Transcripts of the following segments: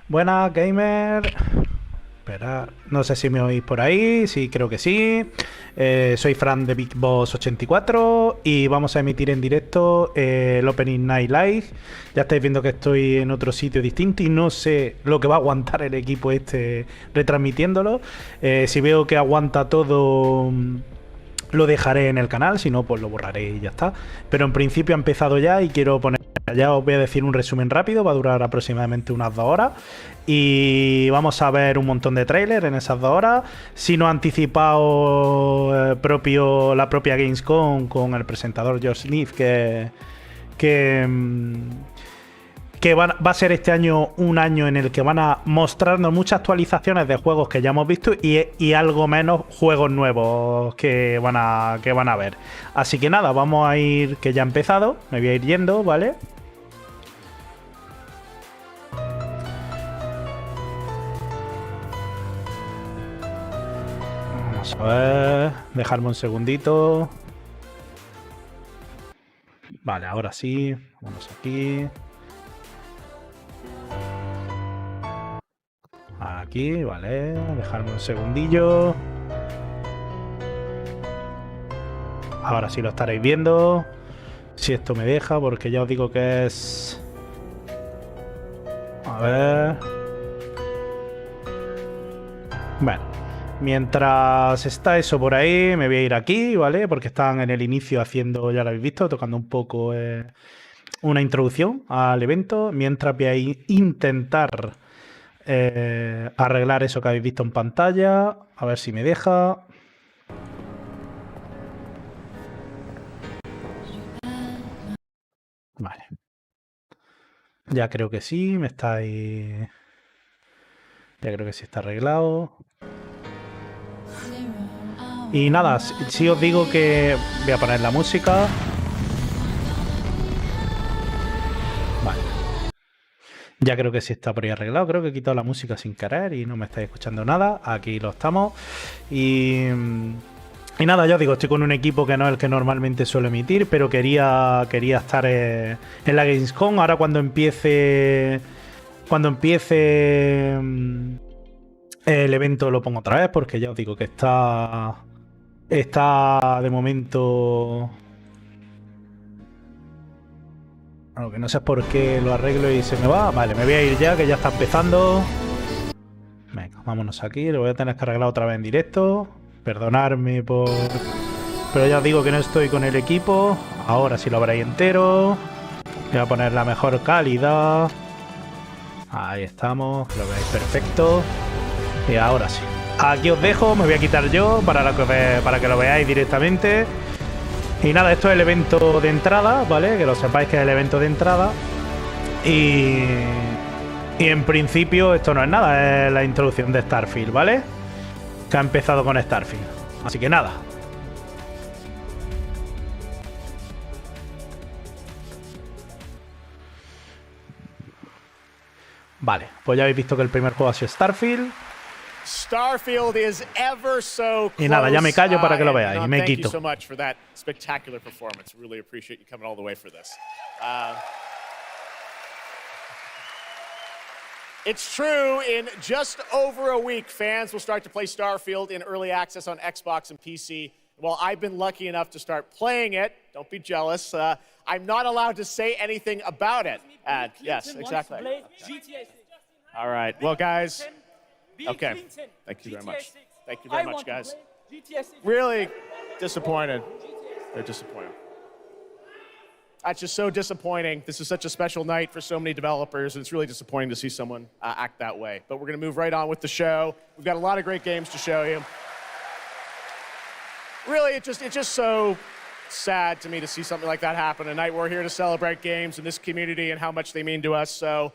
Buenas, gamer. Espera, no sé si me oís por ahí. Sí, creo que sí. Soy Fran de Big Boss 84 y vamos a emitir en directo el Opening Night Live. Ya estáis viendo que estoy en otro sitio distinto y no sé lo que va a aguantar el equipo este retransmitiéndolo. Si veo que aguanta todo, lo dejaré en el canal, si no, pues lo borraré y ya está. Pero en principio ha empezado ya y quiero poner... Ya os voy a decir un resumen rápido, va a durar aproximadamente unas 2 horas. Y vamos a ver un montón de trailers en esas 2 horas. Si nos ha anticipado la propia Gamescom con el presentador George Smith, que va a ser este año un año en el que van a mostrarnos muchas actualizaciones de juegos que ya hemos visto y algo menos juegos nuevos que van a ver. Así que nada, vamos a ir, que ya ha empezado, me voy a ir yendo, ¿vale? Vamos a ver, dejarme un segundito. Vale, ahora sí, vamos aquí. Aquí, vale, dejarme un segundillo. Ahora sí lo estaréis viendo. Si esto me deja, porque ya os digo que es... A ver... Bueno, mientras está eso por ahí, me voy a ir aquí, ¿vale? Porque están en el inicio haciendo, ya lo habéis visto, tocando un poco una introducción al evento. Mientras voy a intentar... arreglar eso que habéis visto en pantalla. A ver si me deja. Vale. Ya creo que sí, me está ahí. Ya creo que sí está arreglado. Y nada, si os digo que voy a poner la música. Vale. Ya creo que sí está por ahí arreglado. Creo que he quitado la música sin querer y no me estáis escuchando nada. Aquí lo estamos. Y nada, ya os digo, estoy con un equipo que no es el que normalmente suelo emitir, pero quería estar en la Gamescom. Ahora cuando empiece el evento lo pongo otra vez, porque ya os digo que está de momento... Bueno, que no sé por qué lo arreglo y se me va. Vale, me voy a ir ya, que ya está empezando. Venga, vámonos aquí. Lo voy a tener que arreglar otra vez en directo. Perdonadme por... Pero ya os digo que no estoy con el equipo. Ahora sí lo veréis entero. Voy a poner la mejor calidad. Ahí estamos, que lo veáis perfecto. Y ahora sí. Aquí os dejo, me voy a quitar yo para que lo veáis directamente. Y nada, esto es el evento de entrada, ¿vale? Que lo sepáis que es el evento de entrada. Y en principio esto no es nada, es la introducción de Starfield, ¿vale? Que ha empezado con Starfield. Así que nada. Vale, pues ya habéis visto que el primer juego ha sido Starfield. Starfield is ever so close. Y nada, ya me callo para que lo veáis. Y me quito. Thank you so much for that spectacular performance. Really appreciate you coming all the way for this. It's true, in just over a week, fans will start to play Starfield in early access on Xbox and PC. Well, I've been lucky enough to start playing it. Don't be jealous. I'm not allowed to say anything about it. Yes, exactly. All right. Well, guys. Okay. Thank you very much. Thank you very much, guys. Really disappointed. They're disappointed. That's just so disappointing. This is such a special night for so many developers, and it's really disappointing to see someone act that way. But we're going to move right on with the show. We've got a lot of great games to show you. Really, it's just so sad to me to see something like that happen. Tonight we're here to celebrate games in this community and how much they mean to us. So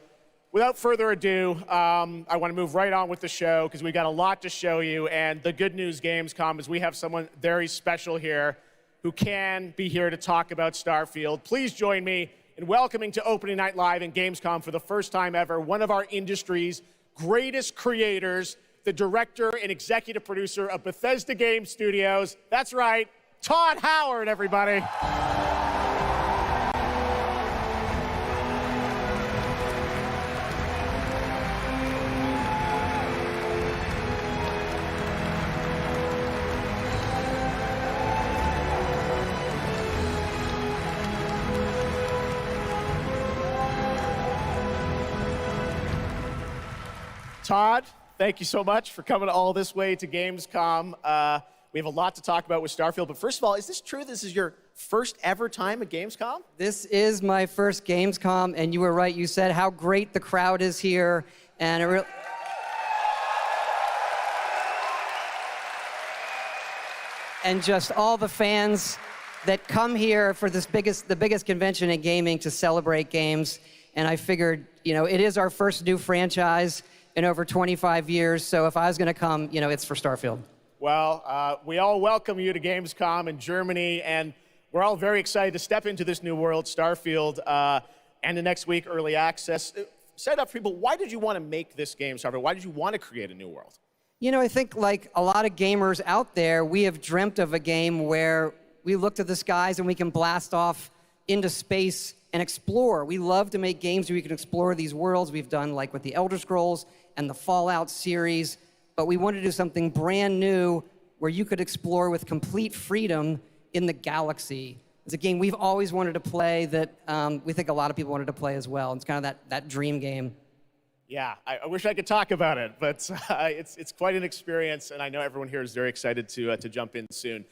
without further ado, I want to move right on with the show because we've got a lot to show you. And the good news, Gamescom, is we have someone very special here who can be here to talk about Starfield. Please join me in welcoming to Opening Night Live in Gamescom for the first time ever, one of our industry's greatest creators, the director and executive producer of Bethesda Game Studios. That's right, Todd Howard, everybody. Todd, thank you so much for coming all this way to Gamescom. We have a lot to talk about with Starfield, but first of all, is this true this is your first ever time at Gamescom? This is my first Gamescom, and you were right. You said how great the crowd is here, and and just all the fans that come here for the biggest convention in gaming to celebrate games. And I figured, you know, it is our first new franchise in over 25 years, so if I was gonna come, you know, it's for Starfield. Well, we all welcome you to Gamescom in Germany, and we're all very excited to step into this new world, Starfield, and the next week, early access. Set up for people, why did you want to make this game, Starfield? Why did you want to create a new world? You know, I think like a lot of gamers out there, we have dreamt of a game where we look to the skies and we can blast off into space and explore. We love to make games where we can explore these worlds. We've done like with the Elder Scrolls and the Fallout series, but we wanted to do something brand new where you could explore with complete freedom in the galaxy. It's a game we've always wanted to play that we think a lot of people wanted to play as well. It's kind of that dream game. Yeah, I wish I could talk about it, but it's quite an experience, and I know everyone here is very excited to jump in soon.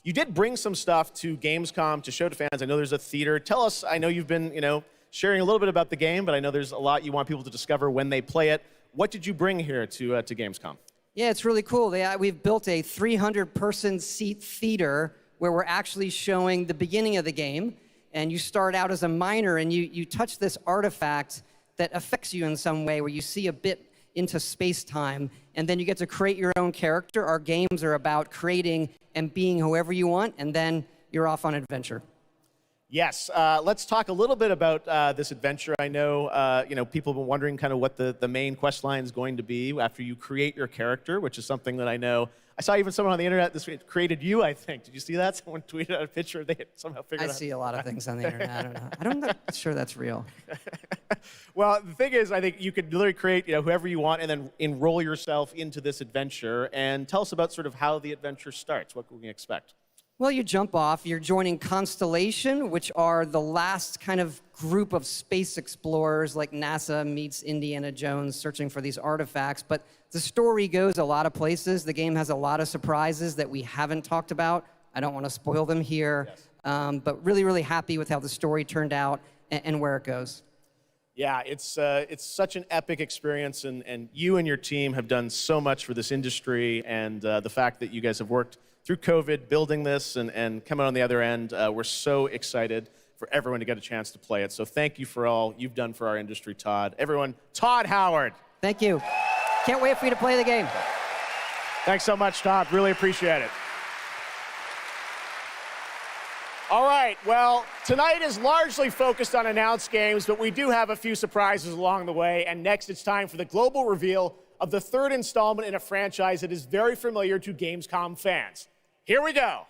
You did bring some stuff to Gamescom to show to fans. I know there's a theater. Tell us, I know you've been, you know, sharing a little bit about the game, but I know there's a lot you want people to discover when they play it. What did you bring here to Gamescom? Yeah, it's really cool. We've built a 300-person seat theater where we're actually showing the beginning of the game, and you start out as a miner, and you touch this artifact that affects you in some way, where you see a bit into space-time, and then you get to create your own character. Our games are about creating and being whoever you want, and then you're off on an adventure. Yes, let's talk a little bit about this adventure. I know, you know, people have been wondering kind of what the main quest line is going to be after you create your character, which is something that I know. I saw even someone on the internet this week created you, I think. Did you see that? Someone tweeted out a picture. They had somehow figured out. I see a lot of things on the internet. I don't know. I'm not sure that's real. Well, the thing is, I think you could literally create, you know, whoever you want and then enroll yourself into this adventure. And tell us about sort of how the adventure starts. What can we expect? Well, you jump off. You're joining Constellation, which are the last kind of group of space explorers, like NASA meets Indiana Jones searching for these artifacts. But the story goes a lot of places. The game has a lot of surprises that we haven't talked about. I don't want to spoil them here. Yes. But really, really happy with how the story turned out and where it goes. Yeah, it's such an epic experience, and you and your team have done so much for this industry, and the fact that you guys have worked through COVID, building this and coming on the other end, we're so excited for everyone to get a chance to play it. So thank you for all you've done for our industry, Todd. Everyone, Todd Howard. Thank you. Can't wait for you to play the game. Thanks so much, Todd. Really appreciate it. All right, well, tonight is largely focused on announced games, but we do have a few surprises along the way. And next, it's time for the global reveal of the third installment in a franchise that is very familiar to Gamescom fans. Here we go.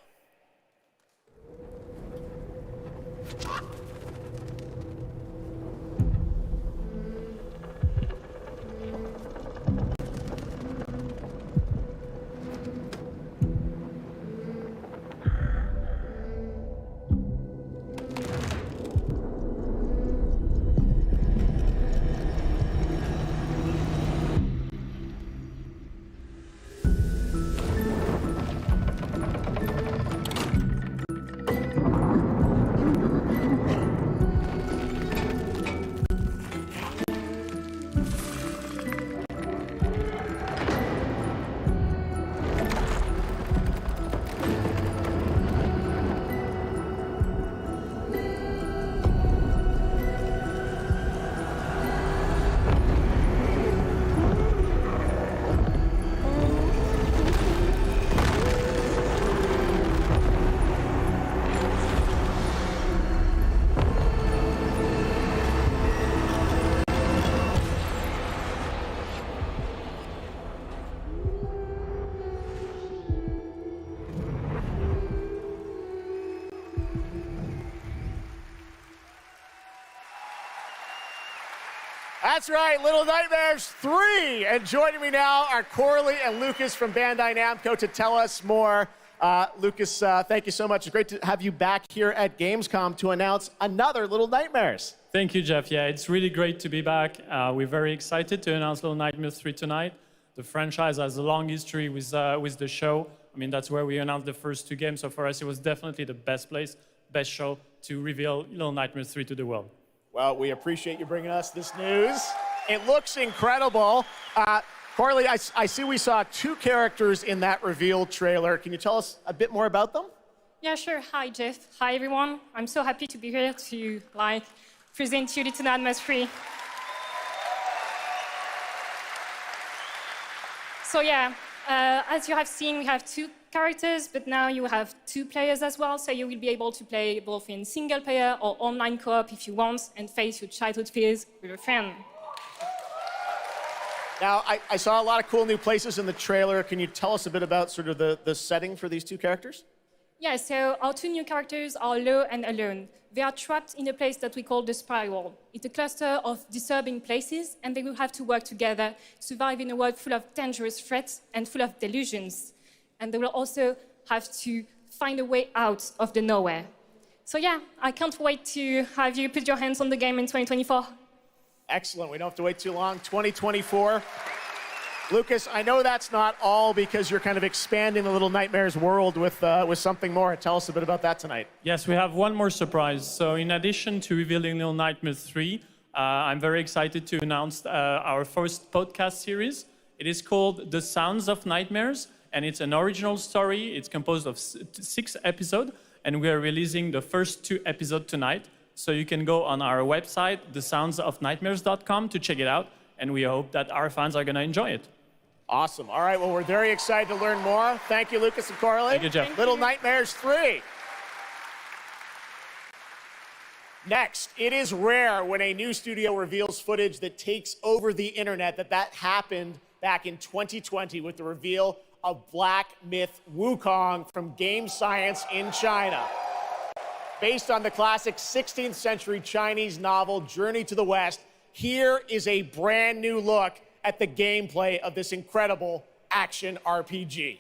That's right, Little Nightmares 3. And joining me now are Corley and Lucas from Bandai Namco to tell us more. Lucas, thank you so much. It's great to have you back here at Gamescom to announce another Little Nightmares. Thank you, Jeff. Yeah, it's really great to be back. We're very excited to announce Little Nightmares 3 tonight. The franchise has a long history with the show. I mean, that's where we announced the first 2 games. So for us, it was definitely the best place, best show to reveal Little Nightmares 3 to the world. Well, we appreciate you bringing us this news. It looks incredible. Corley, I see we saw 2 characters in that reveal trailer. Can you tell us a bit more about them? Yeah, sure. Hi, Jeff. Hi, everyone. I'm so happy to be here to present you Little Nightmares 3. So yeah, as you have seen, we have 2 characters, but now you have 2 players as well. So you will be able to play both in single player or online co-op if you want, and face your childhood fears with a friend. Now, I saw a lot of cool new places in the trailer. Can you tell us a bit about sort of the setting for these 2 characters? Yeah, so our 2 new characters are Lo and Alone. They are trapped in a place that we call the Spiral. It's a cluster of disturbing places, and they will have to work together, survive in a world full of dangerous threats and full of delusions. And they will also have to find a way out of the nowhere. So yeah, I can't wait to have you put your hands on the game in 2024. Excellent. We don't have to wait too long. 2024. Lucas, I know that's not all because you're kind of expanding the Little Nightmares world with something more. Tell us a bit about that tonight. Yes, we have one more surprise. So in addition to revealing Little Nightmares 3, I'm very excited to announce our first podcast series. It is called The Sounds of Nightmares, and it's an original story. It's composed of 6 episodes, and we are releasing the first 2 episodes tonight. So you can go on our website, thesoundsofnightmares.com, to check it out, and we hope that our fans are going to enjoy it. Awesome. All right, well, we're very excited to learn more. Thank you, Lucas and Corley. Thank you, Jeff. Little Nightmares 3. Next, it is rare when a new studio reveals footage that takes over the internet. That happened back in 2020 with the reveal of Black Myth Wukong from Game Science in China. Based on the classic 16th century Chinese novel, Journey to the West, here is a brand new look at the gameplay of this incredible action RPG.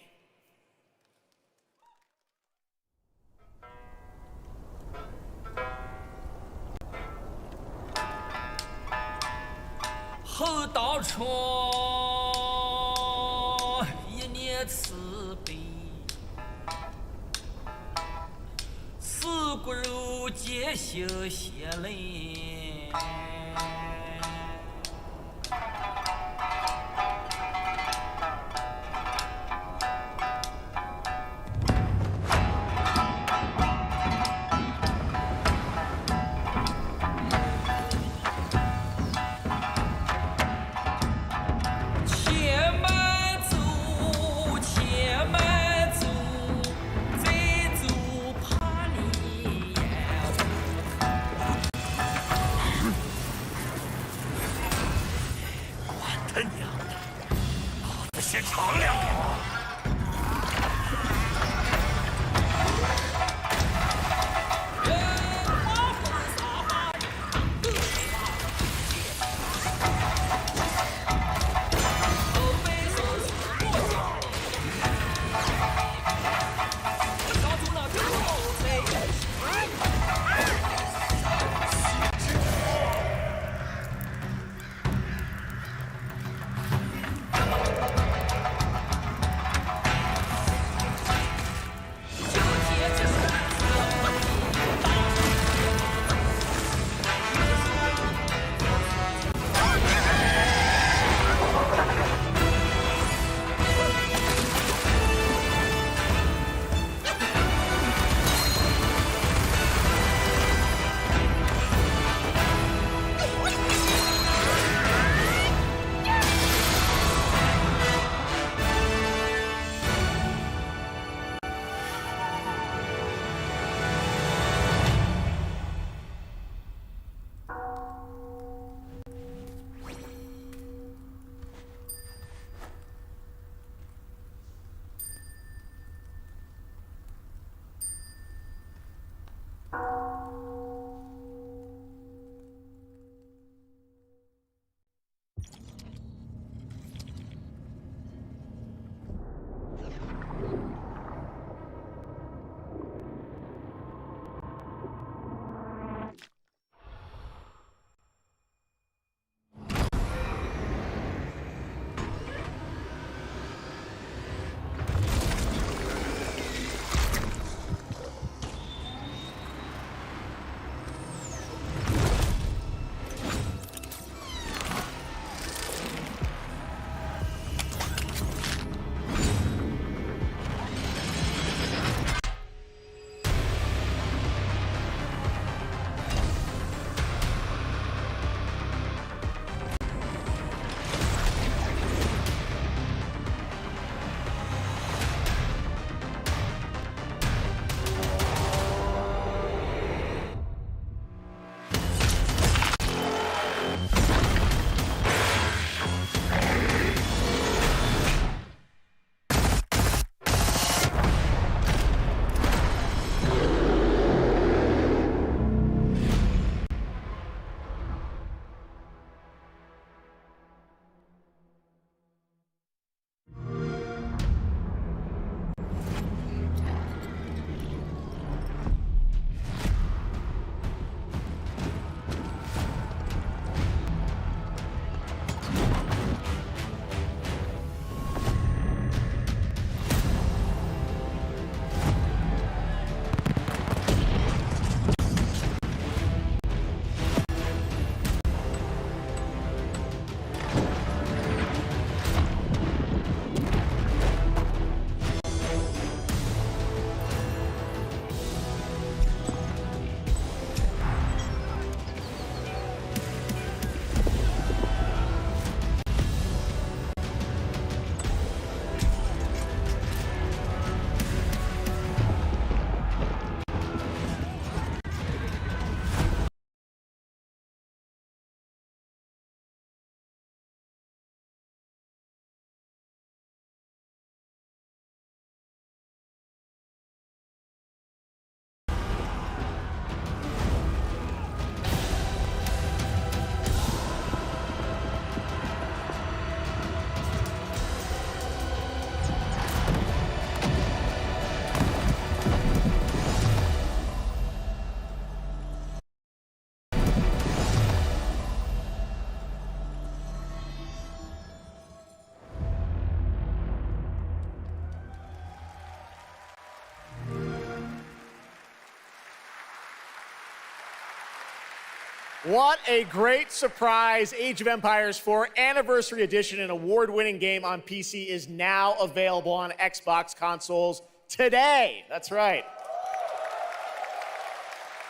What a great surprise. Age of Empires 4 Anniversary Edition, an award-winning game on PC, is now available on Xbox consoles today. That's right.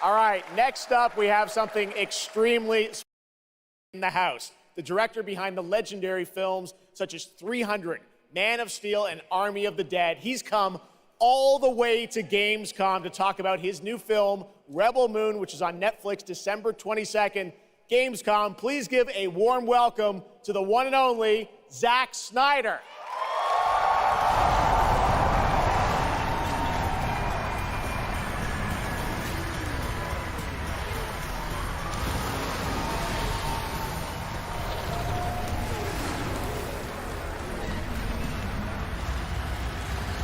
All right, next up, we have something extremely in the house. The director behind the legendary films such as 300, Man of Steel, and Army of the Dead. He's come all the way to Gamescom to talk about his new film, Rebel Moon, which is on Netflix December 22nd. Gamescom, please give a warm welcome to the one and only Zack Snyder.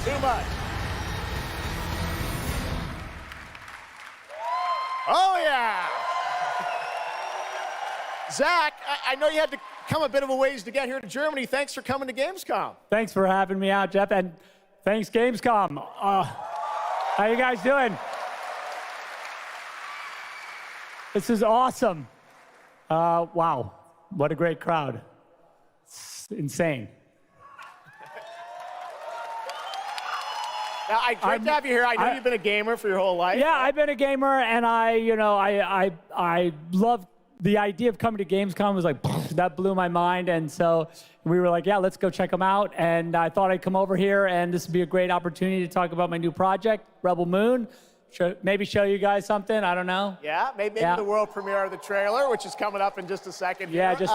Too much. Oh, yeah. Zach, I know you had to come a bit of a ways to get here to Germany. Thanks for coming to Gamescom. Thanks for having me out, Jeff, and thanks, Gamescom. How you guys doing? This is awesome. Wow, what a great crowd. It's insane. Now, great to have you here. I know you've been a gamer for your whole life. Yeah, I've been a gamer, and I love the idea of coming to Gamescom. Was like, that blew my mind, and so we were like, yeah, let's go check them out. And I thought I'd come over here, and this would be a great opportunity to talk about my new project, Rebel Moon. Maybe show you guys something, I don't know. Yeah, maybe the world premiere of the trailer, which is coming up in just a second here. Yeah, just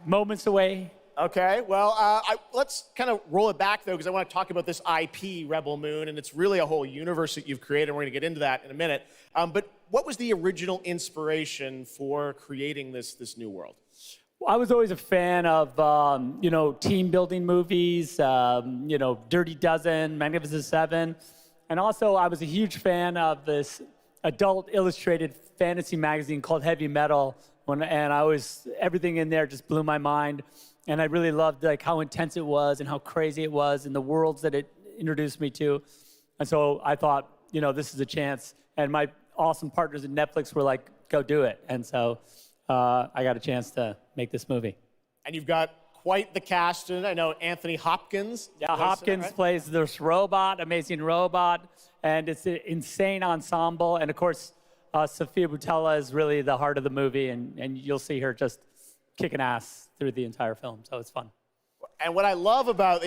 moments away. Okay, well, let's kind of roll it back, though, because I want to talk about this IP, Rebel Moon, and it's really a whole universe that you've created, and we're going to get into that in a minute. But what was the original inspiration for creating this new world? Well, I was always a fan of, team-building movies, Dirty Dozen, Magnificent Seven, and also I was a huge fan of this adult illustrated fantasy magazine called Heavy Metal, and everything in there just blew my mind. And I really loved how intense it was and how crazy it was and the worlds that it introduced me to. And so I thought, this is a chance. And my awesome partners at Netflix were like, go do it. And so I got a chance to make this movie. And you've got quite the cast in it. I know Anthony Hopkins. Yeah, Hopkins plays this robot, amazing robot. And it's an insane ensemble. And of course, Sofia Boutella is really the heart of the movie. And you'll see her just kicking ass through the entire film, so it's fun. And what I love about,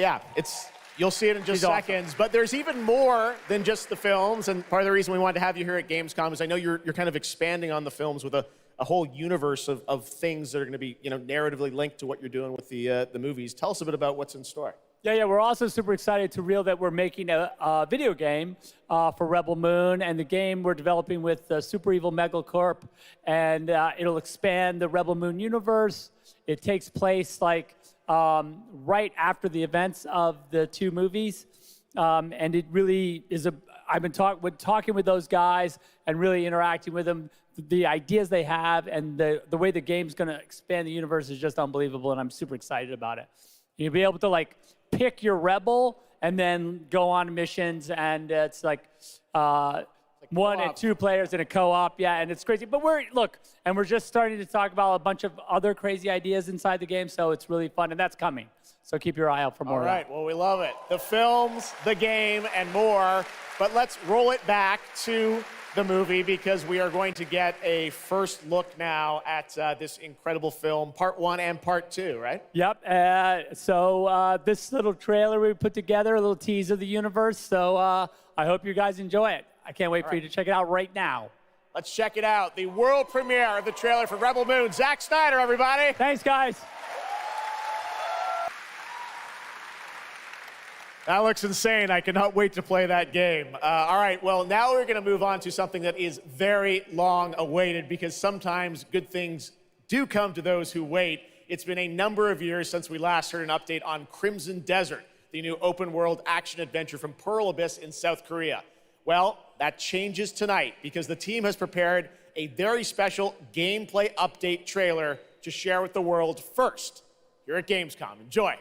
you'll see it in just seconds, awesome. But there's even more than just the films, and part of the reason we wanted to have you here at Gamescom is I know you're kind of expanding on the films with a whole universe of things that are going to be, narratively linked to what you're doing with the movies. Tell us a bit about what's in store. Yeah, we're also super excited to reveal that we're making a video game for Rebel Moon, and the game we're developing with Super Evil Megacorp, and it'll expand the Rebel Moon universe. It takes place right after the events of the two movies, and it really is I've been talking with those guys and really interacting with them. The ideas they have and the way the game's going to expand the universe is just unbelievable, and I'm super excited about it. You'll be able to pick your rebel and then go on missions, and it's like one and two players in a co-op, and it's crazy. But we're just starting to talk about a bunch of other crazy ideas inside the game, so it's really fun, and that's coming. So keep your eye out for more. All right, well, we love it. The films, the game, and more. But let's roll it back to the movie, because we are going to get a first look now at this incredible film, part 1 and part 2, right? Yep. So this little trailer we put together, a little tease of the universe. So I hope you guys enjoy it. I can't wait for you to check it out right now. Let's check it out. The world premiere of the trailer for Rebel Moon. Zack Snyder, everybody. Thanks, guys. That looks insane. I cannot wait to play that game. All right, well, now we're going to move on to something that is very long awaited, because sometimes good things do come to those who wait. It's been a number of years since we last heard an update on Crimson Desert, the new open world action adventure from Pearl Abyss in South Korea. Well, that changes tonight, because the team has prepared a very special gameplay update trailer to share with the world first here at Gamescom. Enjoy.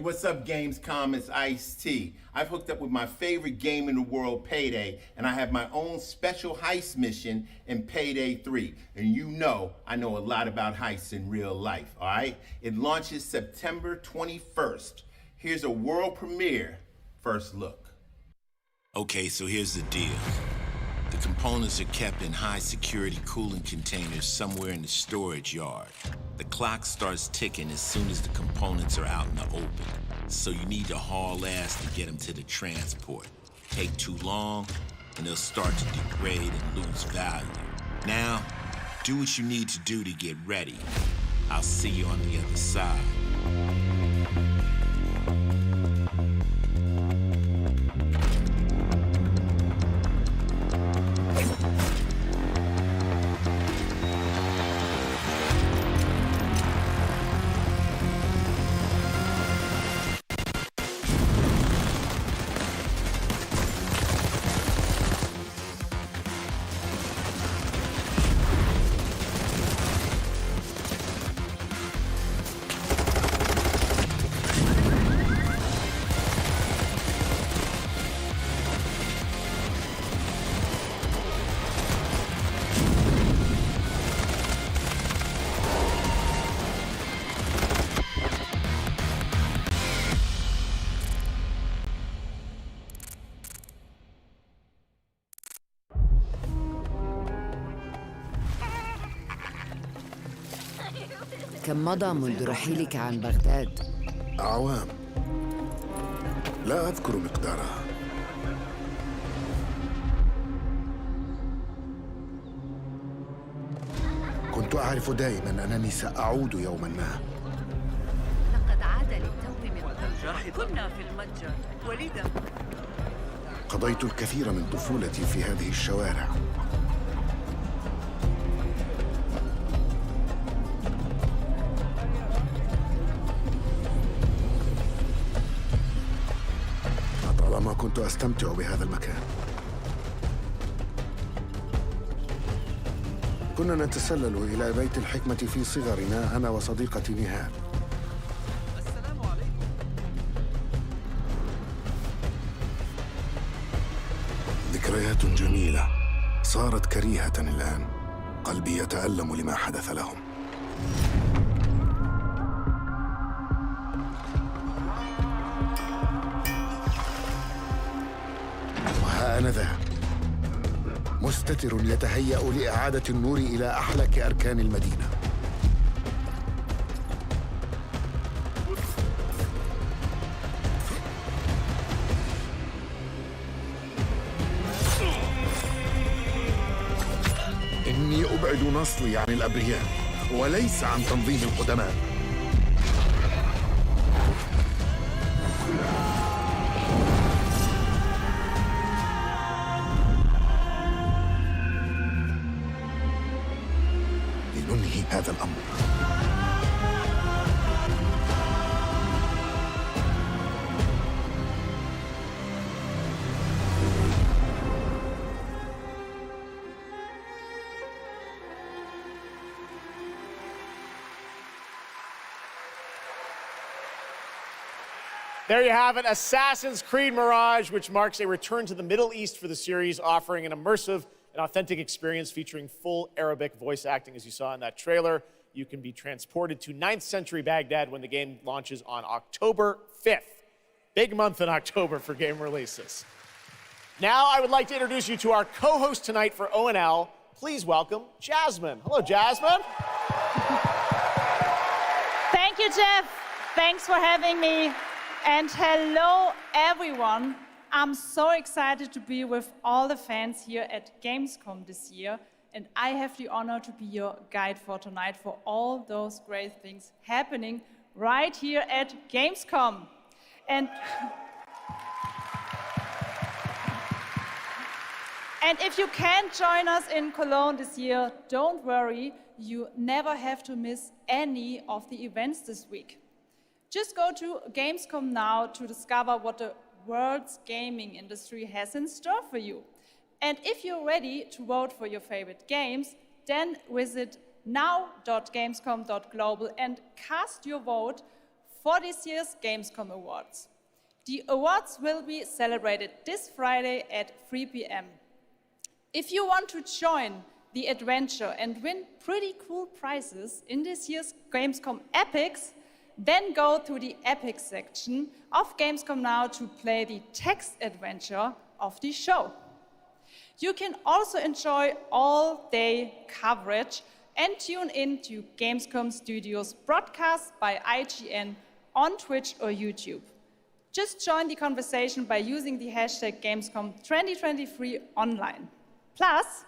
what's up, Gamescom? It's Ice-T. I've hooked up with my favorite game in the world, Payday, and I have my own special heist mission in Payday 3. And you know I know a lot about heists in real life, all right? It launches September 21st. Here's a world premiere first look. Okay, so here's the deal. The components are kept in high security cooling containers somewhere in the storage yard. The clock starts ticking as soon as the components are out in the open. So you need to haul ass to get them to the transport. Take too long, and they'll start to degrade and lose value. Now, do what you need to do to get ready. I'll see you on the other side. كم مضى منذ رحيلك عن بغداد؟ أعوام لا أذكر مقدارها. كنت أعرف دائما أنني سأعود يوما ما. لقد عاد للتو من قبل. كنا في المتجر ولذا قضيت الكثير من طفولتي في هذه الشوارع. لطالما كنت أستمتع بهذا المكان. كنا نتسلل إلى بيت الحكمة في صغرنا أنا وصديقتي نهال. السلام عليكم. ذكريات جميلة صارت كريهة الآن. قلبي يتألم لما حدث لهم. وها أنا ذا مستتر يتهيأ لإعادة النور إلى أحلك أركان المدينة. إني أبعد نصلي عن الأبرياء وليس عن تنظيم القدماء. لننهي هذا الأمر. There you have it, Assassin's Creed Mirage, which marks a return to the Middle East for the series, offering an immersive and authentic experience featuring full Arabic voice acting, as you saw in that trailer. You can be transported to 9th century Baghdad when the game launches on October 5th. Big month in October for game releases. Now I would like to introduce you to our co-host tonight for ONL. Please welcome Jasmine. Hello, Jasmine. Thank you, Jeff. Thanks for having me. And hello, everyone. I'm so excited to be with all the fans here at Gamescom this year. And I have the honor to be your guide for tonight for all those great things happening right here at Gamescom. And if you can't join us in Cologne this year, don't worry. You never have to miss any of the events this week. Just go to Gamescom now to discover what the world's gaming industry has in store for you. And if you're ready to vote for your favorite games, then visit now.gamescom.global and cast your vote for this year's Gamescom Awards. The awards will be celebrated this Friday at 3 p.m. If you want to join the adventure and win pretty cool prizes in this year's Gamescom Epics, then go to the Epics section of Gamescom Now to play the text adventure of the show. You can also enjoy all-day coverage and tune in to Gamescom Studios broadcast by IGN on Twitch or YouTube. Just join the conversation by using the hashtag Gamescom 2023 online. Plus,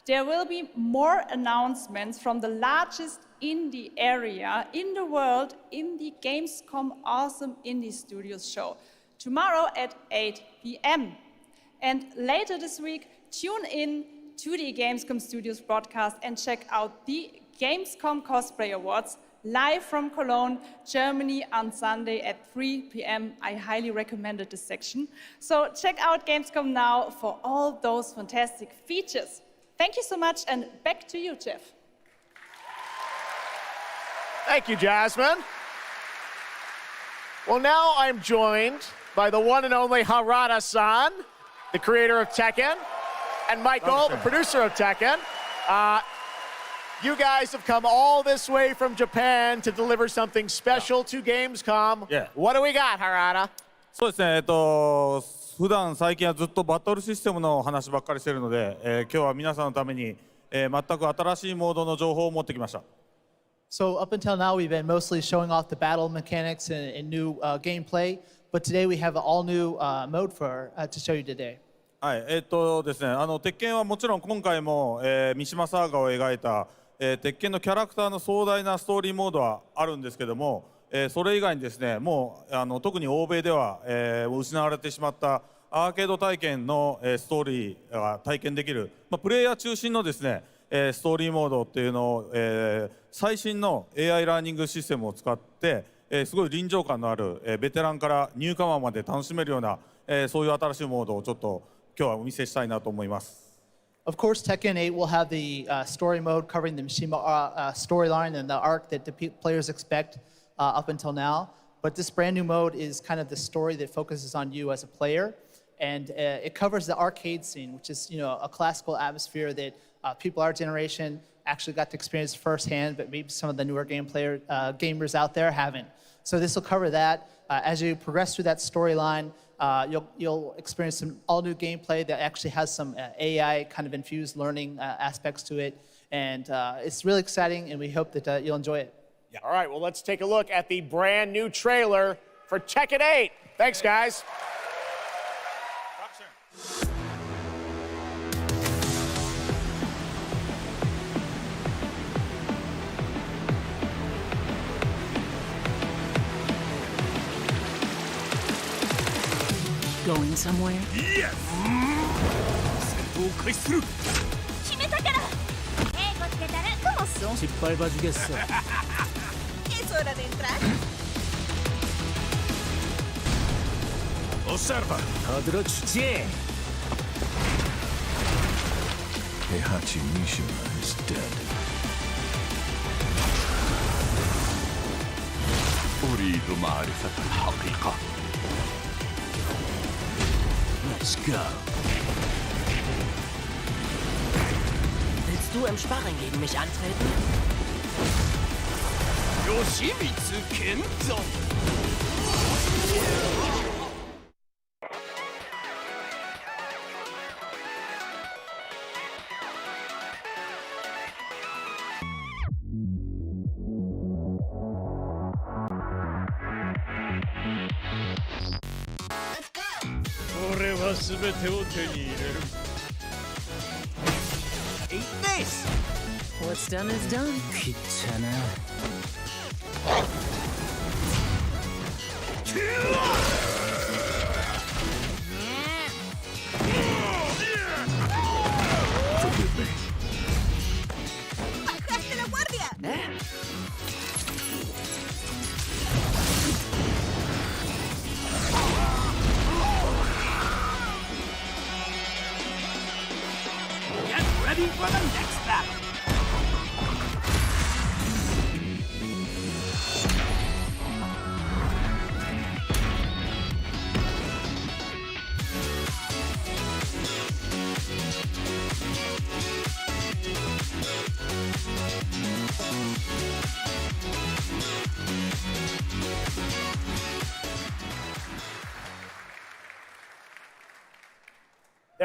there will be more announcements from the largest indie area in the world in the Gamescom Awesome Indie Studios show tomorrow at 8 p.m. And later this week, tune in to the Gamescom Studios broadcast and check out the Gamescom Cosplay Awards live from Cologne, Germany on Sunday at 3 p.m. I highly recommended this section. So check out Gamescom Now for all those fantastic features. Thank you so much, and back to you, Jeff. Thank you, Jasmine. Well, now I'm joined by the one and only Harada-san, the creator of Tekken, and Michael, the producer of Tekken. You guys have come all this way from Japan to deliver something special to Gamescom. Yeah. What do we got, Harada? そうですね、普段最近はずっとバトルシステムの話ばっかりしてるので、今日は皆さんのために、全く新しいモードの情報を持ってきました。So up until now, we've been mostly showing off the battle mechanics and new gameplay, but today we have an all-new mode to show you today. はい、ですね、鉄拳はもちろん今回も、三島サーガを描いた、鉄拳のキャラクターの壮大なストーリーモードはあるんですけども、それ以外にですね、もう特に欧米では、失われてしまったアーケード体験の、ストーリーが体験できる、プレイヤー中心のですね、ストーリーモードっていうのを、最新の AI ラーニングシステムを使って、すごい臨場感のある、ベテランからニューカマーまで楽しめるような、そういう新しいモードをちょっと今日はお見せしたいなと思います。Of course, Tekken 8 will have the story mode covering the Mishima storyline and the arc that the players expect up until now. But this brand new mode is kind of the story that focuses on you as a player. And it covers the arcade scene, which is a classical atmosphere that people our generation actually got to experience firsthand, but maybe some of the newer gamers out there haven't. So this will cover that. As you progress through that storyline, you'll experience some all-new gameplay that actually has some AI kind of infused learning aspects to it. And it's really exciting, and we hope that you'll enjoy it. Yeah. All right, well, let's take a look at the brand new trailer for Tekken 8. Thanks, guys. Going somewhere? Yes! 戦闘開始する決めたから英語つけたらcomo son? 失敗バジゲッソ Es hora de entrar. Observa Adrochche. Heihachi Mishima is dead. أريد معرفة الحقيقة. Let's go. Willst du im Sparring gegen mich antreten? Yoshimitsu Kendo! Eat this! What's done is done. Kitana. Forgive me. ¡Bajaste la guardia! Get ready for the next battle!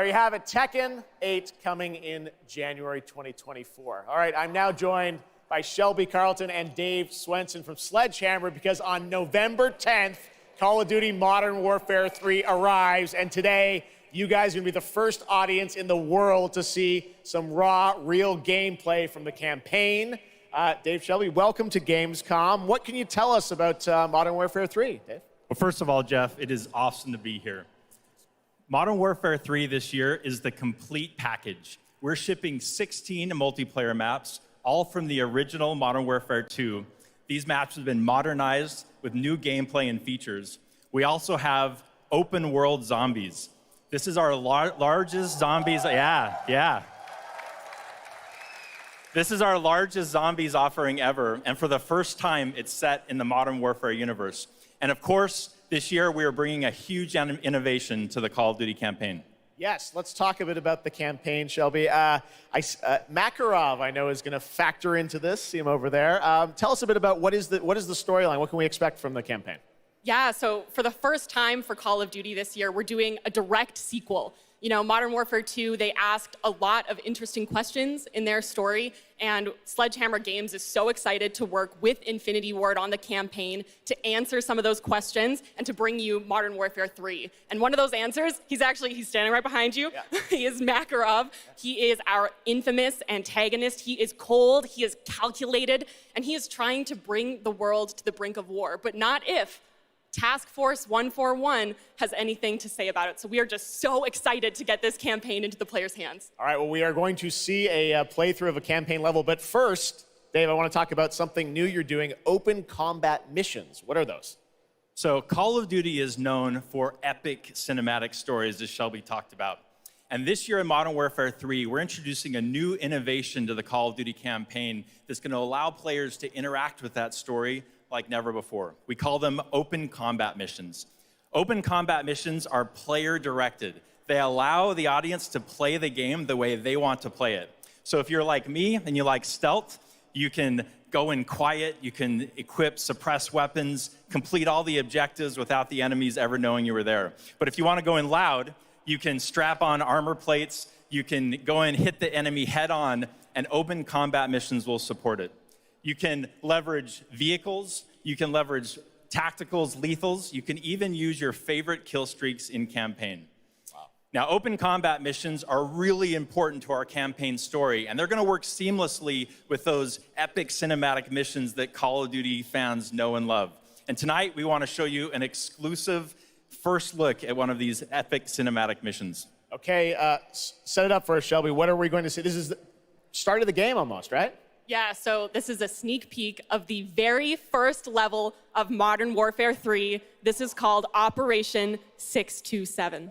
There you have it, Tekken 8 coming in January 2024. All right, I'm now joined by Shelby Carlton and Dave Swenson from Sledgehammer because on November 10th, Call of Duty Modern Warfare 3 arrives, and today you guys are going to be the first audience in the world to see some raw, real gameplay from the campaign. Dave, Shelby, welcome to Gamescom. What can you tell us about Modern Warfare 3, Dave? Well, first of all, Jeff, it is awesome to be here. Modern Warfare 3 this year is the complete package. We're shipping 16 multiplayer maps, all from the original Modern Warfare 2. These maps have been modernized with new gameplay and features. We also have open world zombies. This is our largest zombies, This is our largest zombies offering ever, and for the first time, it's set in the Modern Warfare universe. And of course, this year we are bringing a huge innovation to the Call of Duty campaign. Yes, let's talk a bit about the campaign, Shelby. Makarov, I know, is going to factor into this. See him over there. Tell us a bit about what is the storyline? What can we expect from the campaign? Yeah, so for the first time for Call of Duty this year, we're doing a direct sequel. You know, Modern Warfare 2, they asked a lot of interesting questions in their story, and Sledgehammer Games is so excited to work with Infinity Ward on the campaign to answer some of those questions and to bring you Modern Warfare 3. And one of those answers, he's standing right behind you. Yeah. He is Makarov. He is our infamous antagonist. He is cold, he is calculated, and he is trying to bring the world to the brink of war, but not if Task Force 141 has anything to say about it. So we are just so excited to get this campaign into the players' hands. All right, well, we are going to see a playthrough of a campaign level. But first, Dave, I want to talk about something new you're doing, open combat missions. What are those? So Call of Duty is known for epic cinematic stories, as Shelby talked about. And this year in Modern Warfare 3, we're introducing a new innovation to the Call of Duty campaign that's going to allow players to interact with that story like never before. We call them open combat missions. Open combat missions are player-directed. They allow the audience to play the game the way they want to play it. So if you're like me and you like stealth, you can go in quiet, you can equip suppress weapons, complete all the objectives without the enemies ever knowing you were there. But if you want to go in loud, you can strap on armor plates, you can go in, hit the enemy head on, and open combat missions will support it. You can leverage vehicles, you can leverage tacticals, lethals, you can even use your favorite kill streaks in campaign. Wow. Now, open combat missions are really important to our campaign story, and they're gonna work seamlessly with those epic cinematic missions that Call of Duty fans know and love. And tonight, we wanna show you an exclusive first look at one of these epic cinematic missions. Okay, set it up for us, Shelby. What are we going to see? This is the start of the game almost, right? Yeah, so this is a sneak peek of the very first level of Modern Warfare 3. This is called Operation 627.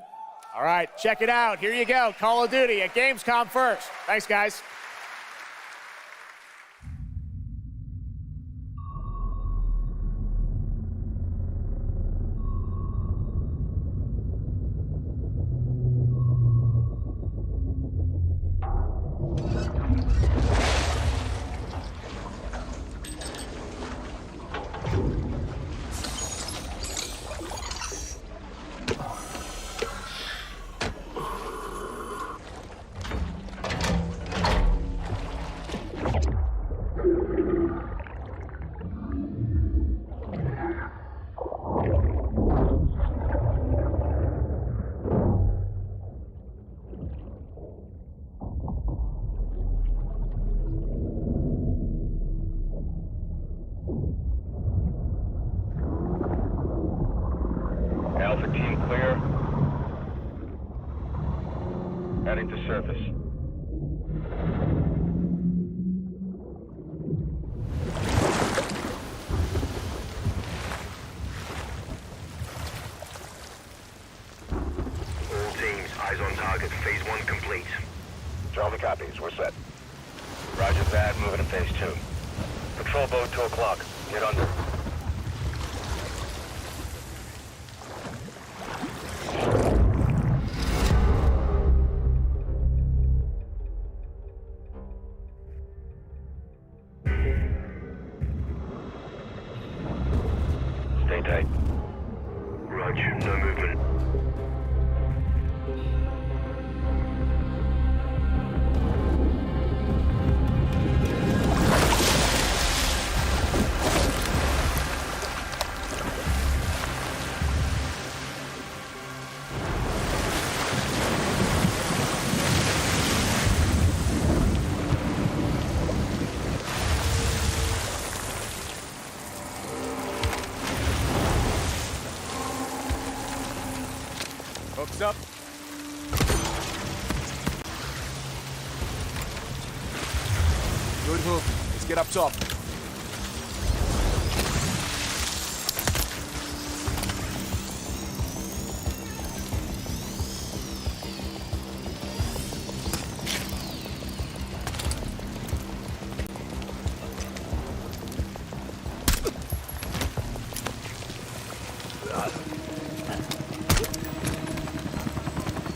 All right, check it out. Here you go, Call of Duty at Gamescom first. Thanks, guys. Alpha team clear. Heading to surface. All teams, eyes on target. Phase 1 complete. Charlie copies. We're set. Roger that. Moving to phase 2. Patrol boat 2 o'clock. Get under. Stay tight. Roger, no movement. Hooks up. Good hook. Let's get up top.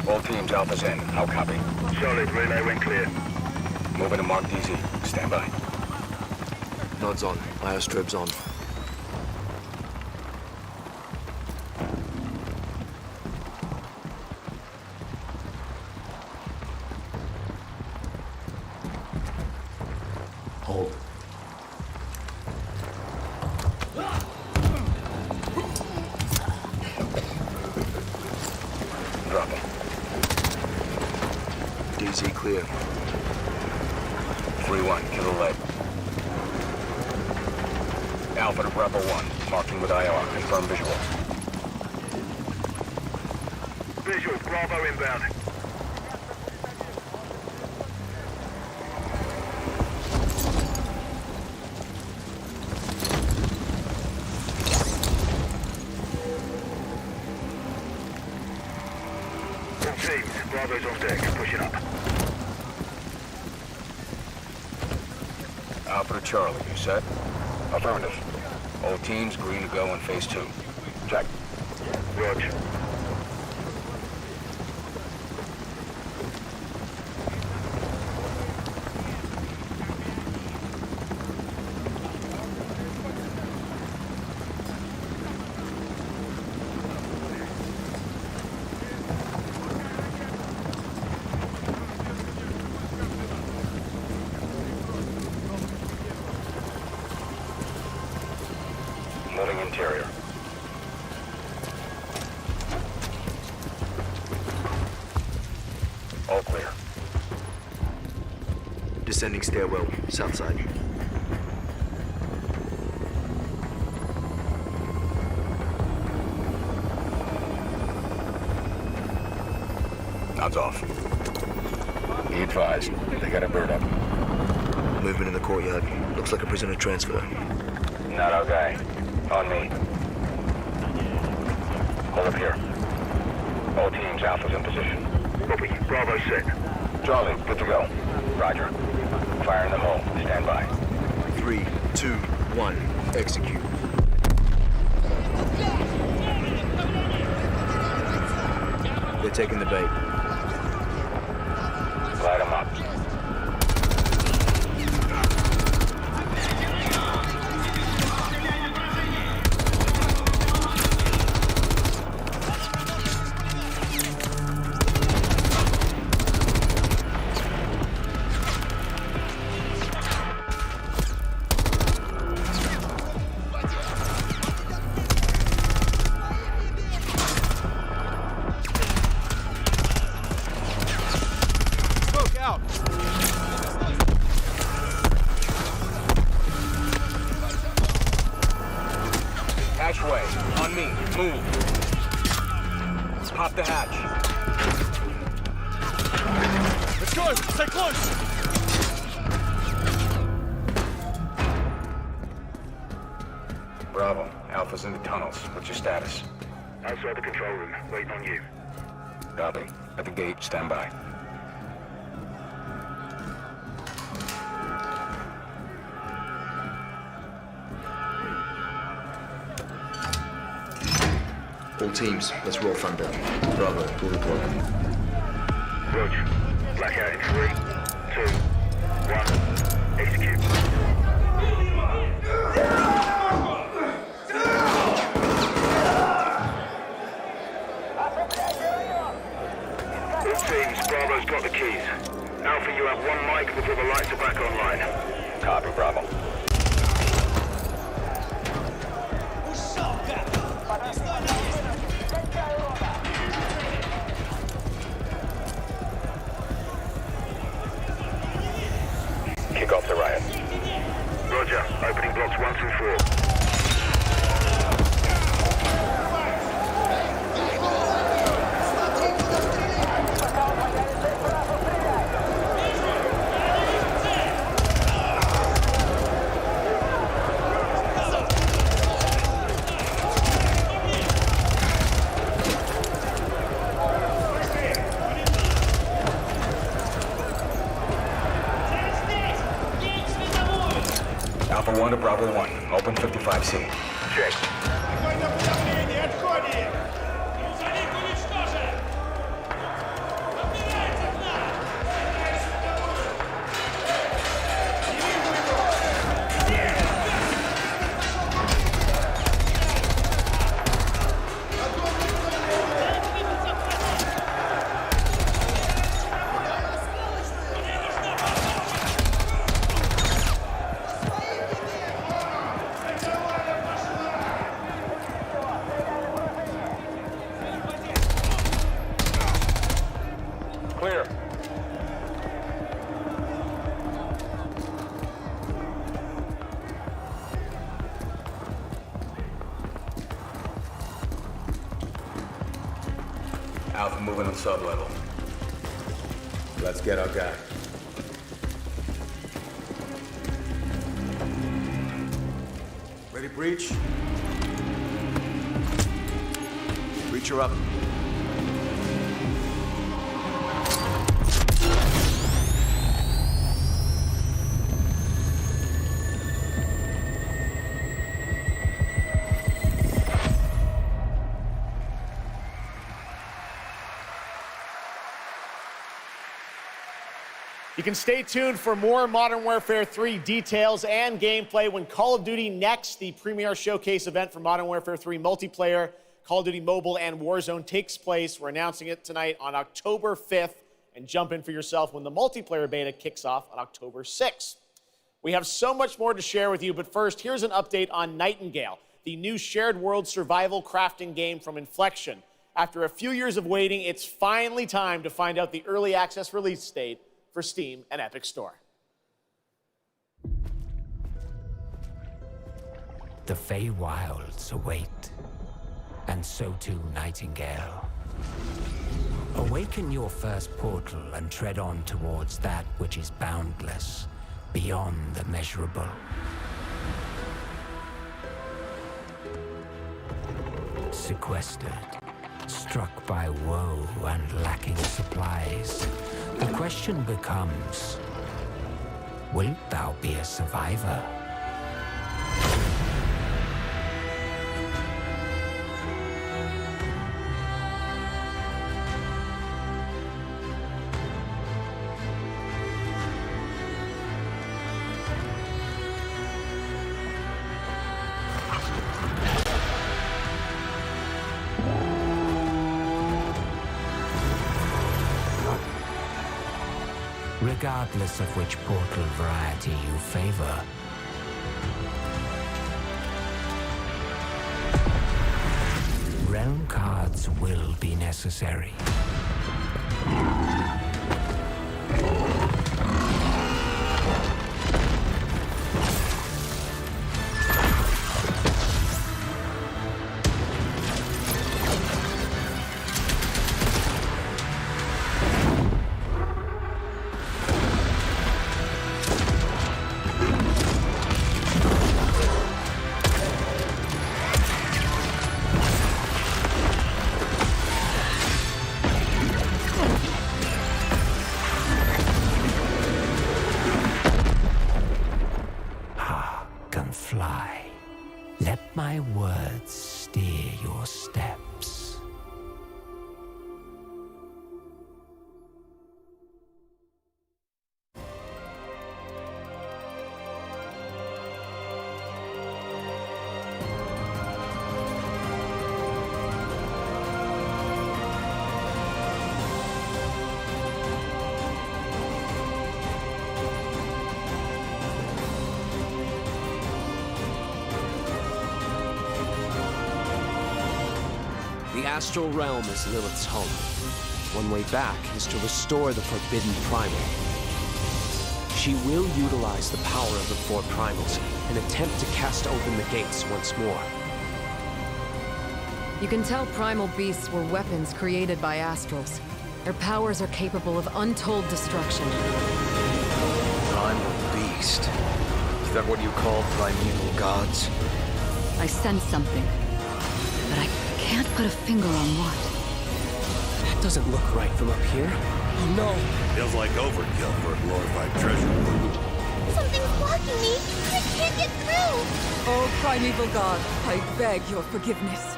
All teams, Alpha's in. How copy? Solid. Relay when clear. Moving to Mark DZ. Stand by. Nods on. Biostrobes on. Hold. Drop him. DZ clear. 3-1, kill the leg. Alpha to Bravo 1, marking with IR, confirm visual. Visual, Bravo inbound. All teams, Bravo's on deck, pushing up. Alpha to Charlie, you set? Affirmative. All teams green to go in phase 2. Check. Roger. Moving interior. All clear. Descending stairwell, south side. Nods off. Be advised, they got a bird up. Movement in the courtyard. Looks like a prisoner transfer. Not our guy. On me. Hold up here. All teams, Alpha's in position. Copy. Bravo set. Charlie, good to go. Roger. Fire in the hole. Stand by. 3, 2, 1. Execute. They're taking the bait. Light them up. Hatchway, on me, move. Pop the hatch. Let's go, stay close. Bravo, Alpha's in the tunnels. What's your status? Outside the control room, waiting on you. Copy. At the gate, stand by. All teams, let's roll thunder. Bravo, pull the plug. Roger. Blackout in 3, 2, 1. Execute. All teams, Bravo's got the keys. Alpha, you have 1 mic before the lights are back online. Copy, Bravo. Kick off the riot. Roger. Opening blocks 1 through 4. Alpha 1 to Bravo 1. Open 55C. Check. Clear. Alpha moving on sub-level. Let's get our guy. Ready, breach? Breacher up. You can stay tuned for more Modern Warfare 3 details and gameplay when Call of Duty Next, the premier showcase event for Modern Warfare 3 multiplayer, Call of Duty Mobile, and Warzone takes place. We're announcing it tonight on October 5th, and jump in for yourself when the multiplayer beta kicks off on October 6th. We have so much more to share with you, but first, here's an update on Nightingale, the new shared world survival crafting game from Inflection. After a few years of waiting, it's finally time to find out the early access release date for Steam and Epic Store. The Feywilds await, and so too Nightingale. Awaken your first portal and tread on towards that which is boundless, beyond the measurable. Sequestered, struck by woe and lacking supplies, the question becomes, wilt thou be a survivor? Regardless of which portal variety you favor, realm cards will be necessary. Fly. Let my words steer your steps. The astral realm is Lilith's home. One way back is to restore the forbidden primal. She will utilize the power of the four primals and attempt to cast open the gates once more. You can tell primal beasts were weapons created by astrals. Their powers are capable of untold destruction. Primal beast. Is that what you call primeval gods? I sense something, but I can't put a finger on what. That doesn't look right from up here. Oh no! Feels like overkill for a glorified treasure. Something's blocking me. I can't get through. Oh, primeval god, I beg your forgiveness.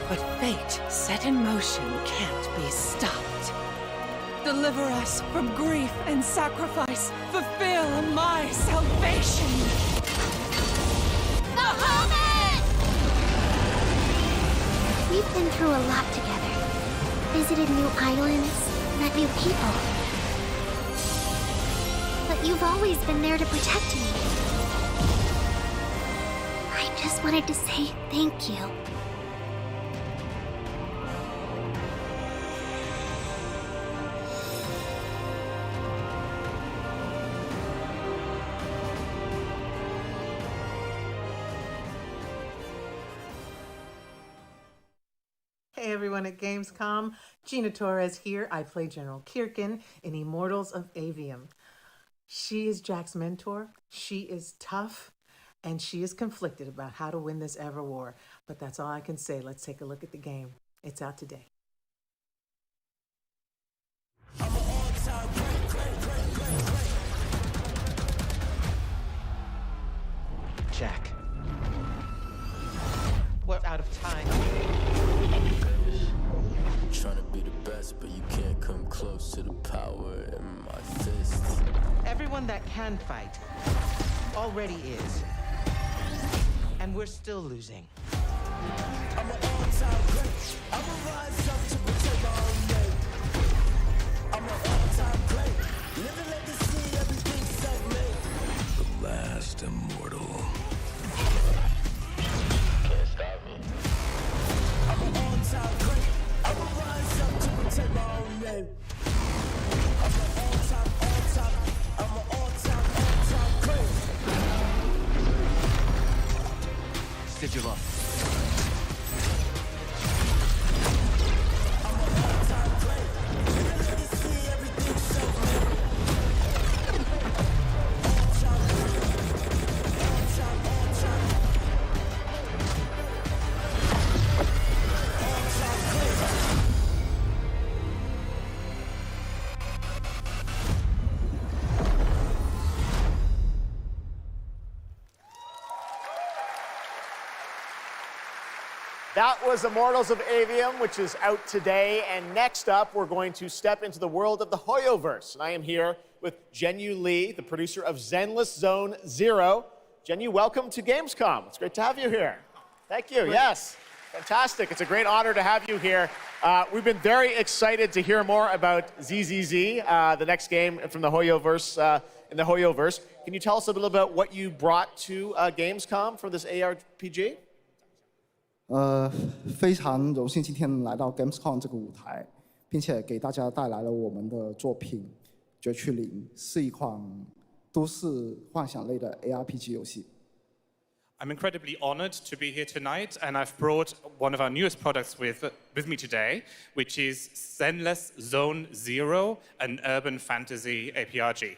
But fate set in motion can't be stopped. Deliver us from grief and sacrifice. Fulfill my salvation. The moment! We've been through a lot together. Visited new islands, met new people. But you've always been there to protect me. I just wanted to say thank you. Hey everyone at Gamescom, Gina Torres here. I play General Kirkin in Immortals of Avium. She is Jack's mentor, she is tough, and she is conflicted about how to win this ever war. But that's all I can say. Let's take a look at the game. It's out today. Jack. We're out of time. Trying to be the best, but you can't come close to the power in my fist. Everyone that can fight already is. And we're still losing. I'm an all-time great. I'ma rise up to protect my own name. I'm an all-time great. Live and let the see everything self-made. The last immortal. Can't stop me. I'm an all-time great. I'ma rise up to protect my own name. I'm an all-time great. Sigil up. That was Immortals of Avium, which is out today. And next up, we're going to step into the world of the Hoyoverse. And I am here with Zhenyu Li, the producer of Zenless Zone Zero. Zhenyu, welcome to Gamescom. It's great to have you here. Thank you. Yes, fantastic. It's a great honor to have you here. We've been very excited to hear more about ZZZ, the next game from the Hoyoverse, in the Hoyoverse. Can you tell us a little about what you brought to Gamescom for this ARPG? 非常荣幸今天来到 Gamescom 这个舞台，并且给大家带来了我们的作品《绝区零》，是一款都市幻想类的 ARPG 游戏。I'm incredibly honored to be here tonight, and I've brought one of our newest products with me today, which is Zenless Zone Zero, an urban fantasy ARPG.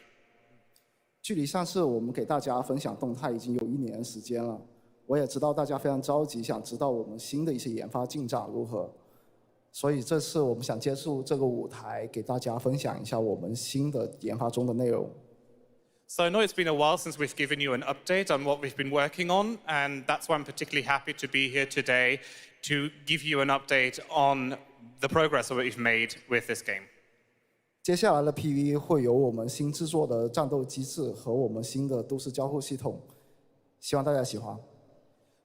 距离上次我们给大家分享动态已经有1年时间了。 我也知道大家非常着急，想知道我们新的一些研发进展如何，所以这次我们想借助这个舞台，给大家分享一下我们新的研发中的内容。So I know it's been a while since we've given you an update on what we've been working on, and that's why I'm particularly happy to be here today to give you an update on the progress that we've made with this game. 接下来的 PV 会有我们新制作的战斗机制和我们新的都市交互系统，希望大家喜欢。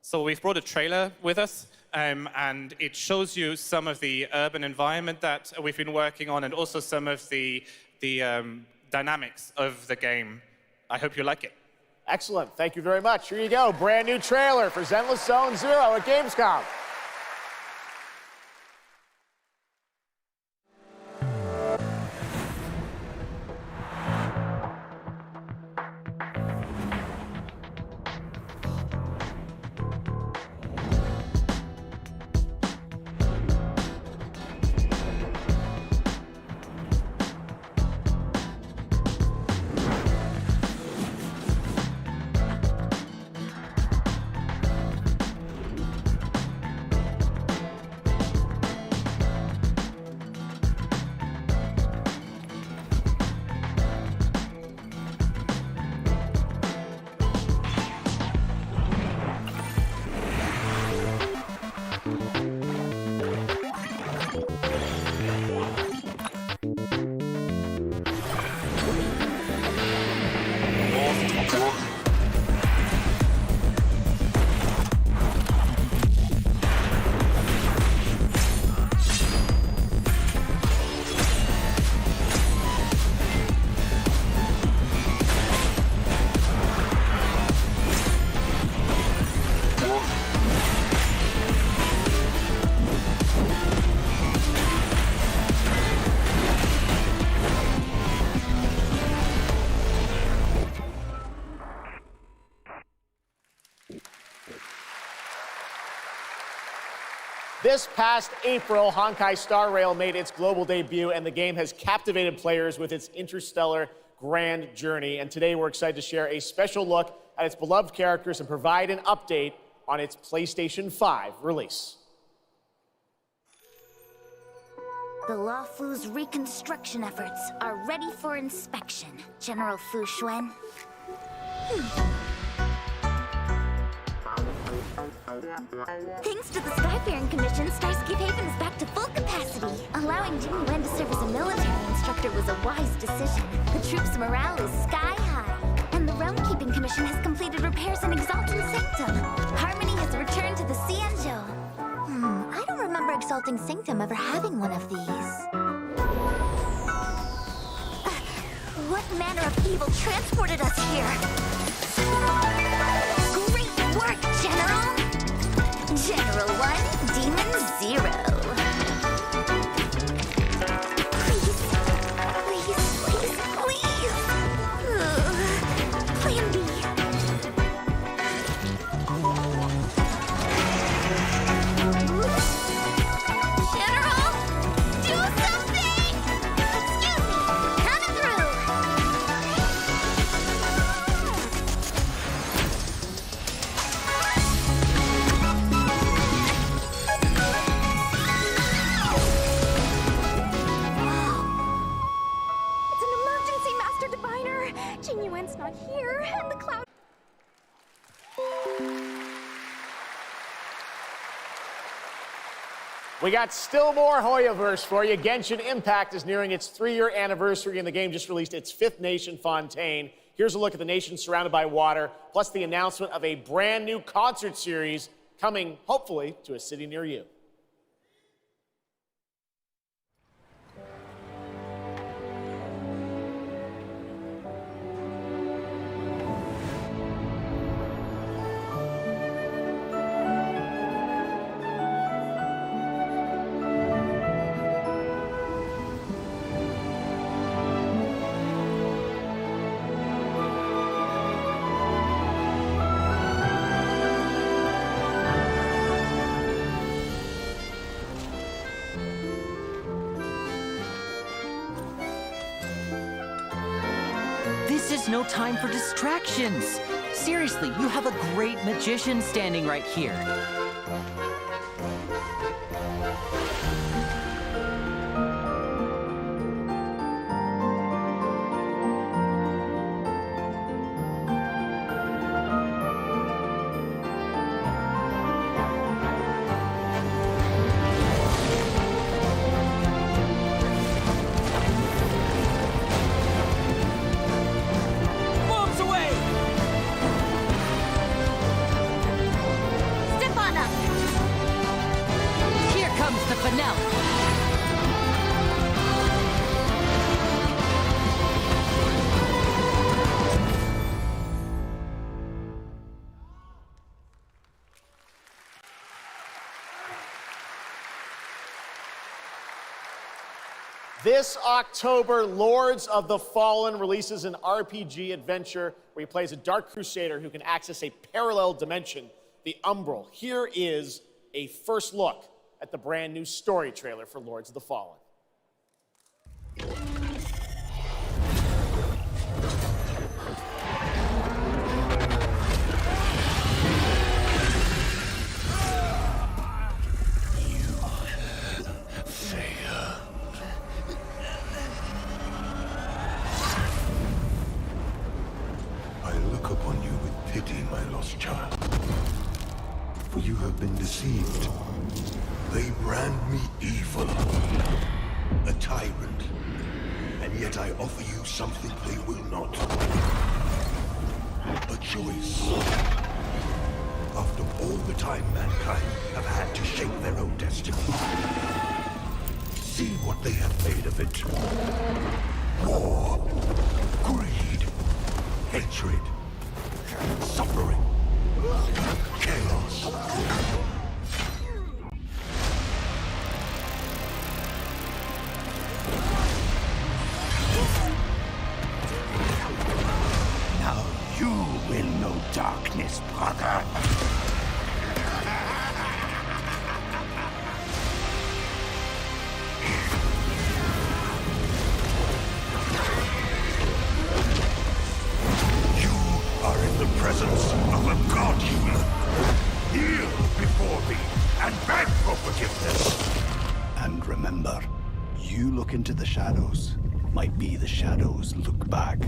So we've brought a trailer with us, and it shows you some of the urban environment that we've been working on, and also some of the dynamics of the game. I hope you like it. Excellent. Thank you very much. Here you go. Brand new trailer for Zenless Zone Zero at Gamescom. This past April, Honkai Star Rail made its global debut, and the game has captivated players with its interstellar grand journey. And today we're excited to share a special look at its beloved characters and provide an update on its PlayStation 5 release. The Lawfu's reconstruction efforts are ready for inspection, General Fu Xuan. Thanks to the Skyfaring Commission, Starscape Haven is back to full capacity. Allowing Jing Wen to serve as a military instructor was a wise decision. The troops' morale is sky high. And the Realm Keeping Commission has completed repairs in Exalting Sanctum. Harmony has returned to the Xianzhou. I don't remember Exalting Sanctum ever having one of these. What manner of evil transported us here? Great work, General! General 1, Demon 0. Please, please, please, please! Plan B. General, do something! Excuse me, coming through! It's an emergency, Master Diviner! Jing Yuan's not here, and the cloud... We got still more Hoyoverse for you. Genshin Impact is nearing its 3-year anniversary, and the game just released its 5th nation, Fontaine. Here's a look at the nation surrounded by water, plus the announcement of a brand new concert series coming, hopefully, to a city near you. This is no time for distractions. Seriously, you have a great magician standing right here. Bombs away! Step on up! Here comes the finale. This October, Lords of the Fallen releases an RPG adventure where he plays a Dark Crusader who can access a parallel dimension, the Umbral. Here is a first look at the brand new story trailer for Lords of the Fallen. I look upon you with pity, my lost child. For you have been deceived. They brand me evil, a tyrant, and yet I offer you something they will not. A choice. After all the time mankind have had to shape their own destiny. See what they have made of it. War, greed, hatred, suffering, chaos. Now you will know darkness, brother. look into the shadows, might be the shadows look back.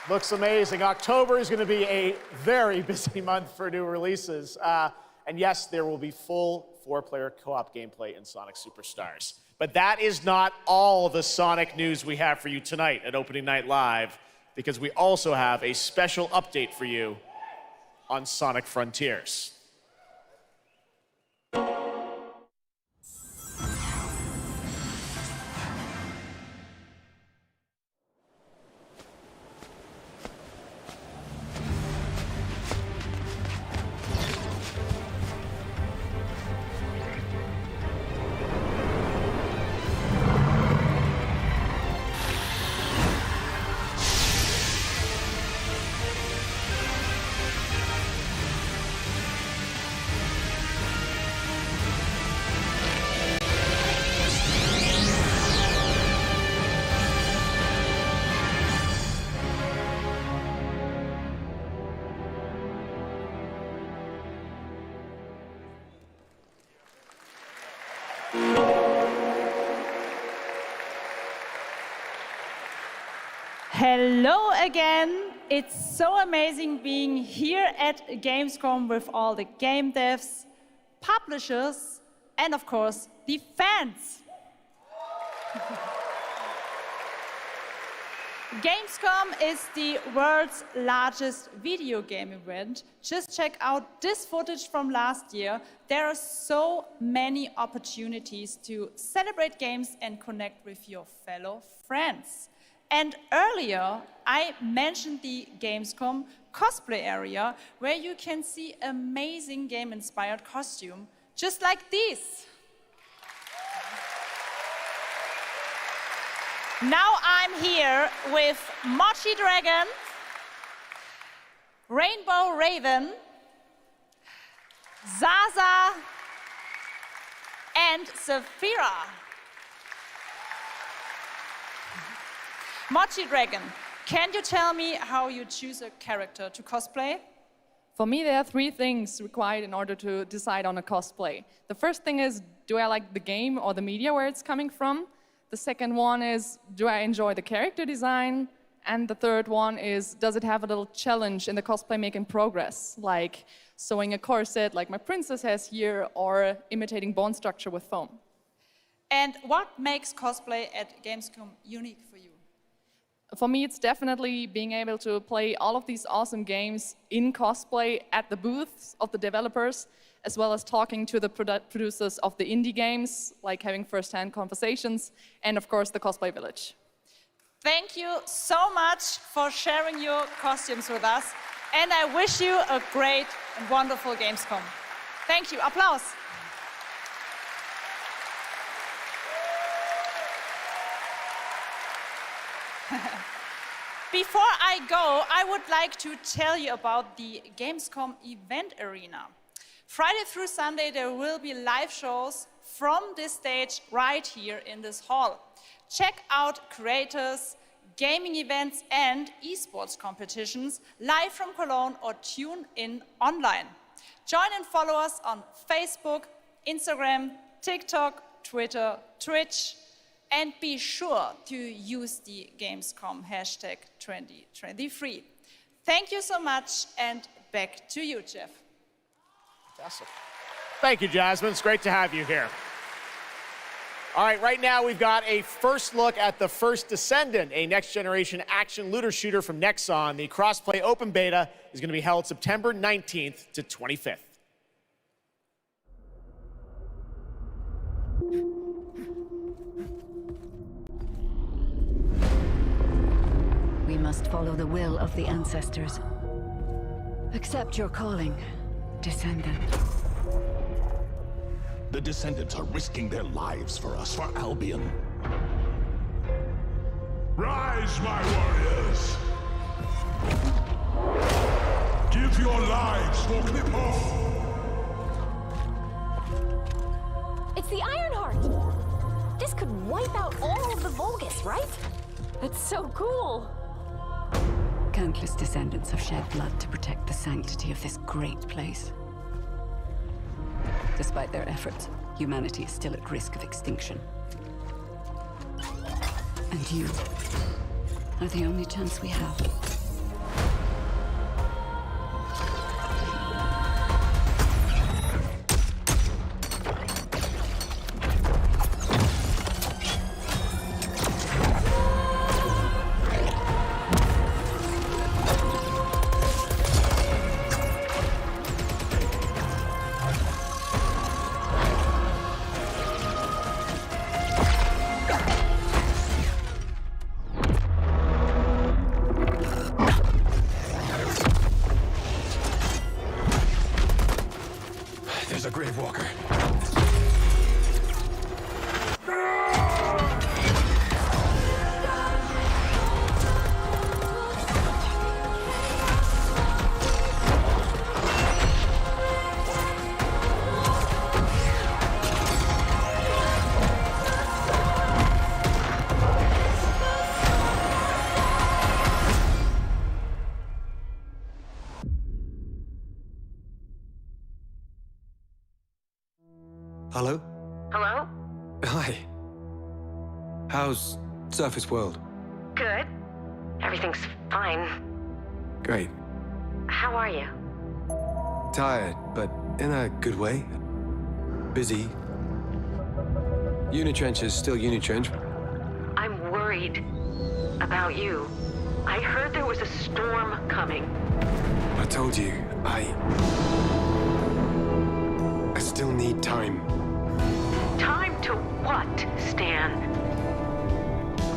Looks amazing. October is going to be a very busy month for new releases. And yes, there will be full 4-player co-op gameplay in Sonic Superstars. But that is not all the Sonic news we have for you tonight at Opening Night Live, because we also have a special update for you on Sonic Frontiers. Hello again. It's so amazing being here at Gamescom with all the game devs, publishers, and of course, the fans. Gamescom is the world's largest video game event. Just check out this footage from last year. There are so many opportunities to celebrate games and connect with your fellow friends. And earlier, I mentioned the Gamescom cosplay area, where you can see amazing game-inspired costume, just like these. Now I'm here with Mochi Dragon, Rainbow Raven, Zaza, and Saphira. Mochi Dragon, can you tell me how you choose a character to cosplay? For me, there are 3 things required in order to decide on a cosplay. The first thing is, do I like the game or the media where it's coming from? The second one is, do I enjoy the character design? And the third one is, does it have a little challenge in the cosplay making progress, like sewing a corset like my princess has here, or imitating bone structure with foam? And what makes cosplay at Gamescom unique for you? For me, it's definitely being able to play all of these awesome games in cosplay at the booths of the developers, as well as talking to the producers of the indie games, like having first-hand conversations, and of course, the Cosplay Village. Thank you so much for sharing your costumes with us, and I wish you a great and wonderful Gamescom. Thank you. Applause. Before I go, I would like to tell you about the Gamescom event arena. Friday through Sunday, there will be live shows from this stage right here in this hall. Check out creators, gaming events, and esports competitions live from Cologne, or tune in online. Join and follow us on Facebook, Instagram, TikTok, Twitter, Twitch, and be sure to use the Gamescom hashtag 2023. Thank you so much, and back to you, Jeff. Fantastic. Thank you, Jasmine. It's great to have you here. All right, right now we've got a first look at the first Descendant, a next-generation action looter shooter from Nexon. The cross-play open beta is going to be held September 19th to 25th. We must follow the will of the ancestors. Accept your calling, Descendant. The Descendants are risking their lives for us, for Albion. Rise, my warriors! Give your lives for Clip-Off! It's the Ironheart! This could wipe out all of the Vulgus, right? That's so cool! Countless Descendants have shed blood to protect the sanctity of this great place. Despite their efforts, humanity is still at risk of extinction. And you are the only chance we have. Hello? Hello? Hi. How's Surface World? Good. Everything's fine. Great. How are you? Tired, but in a good way. Busy. Unitrench is still Unitrench. I'm worried about you. I heard there was a storm coming. I told you, I still need time. Time to what, Stan?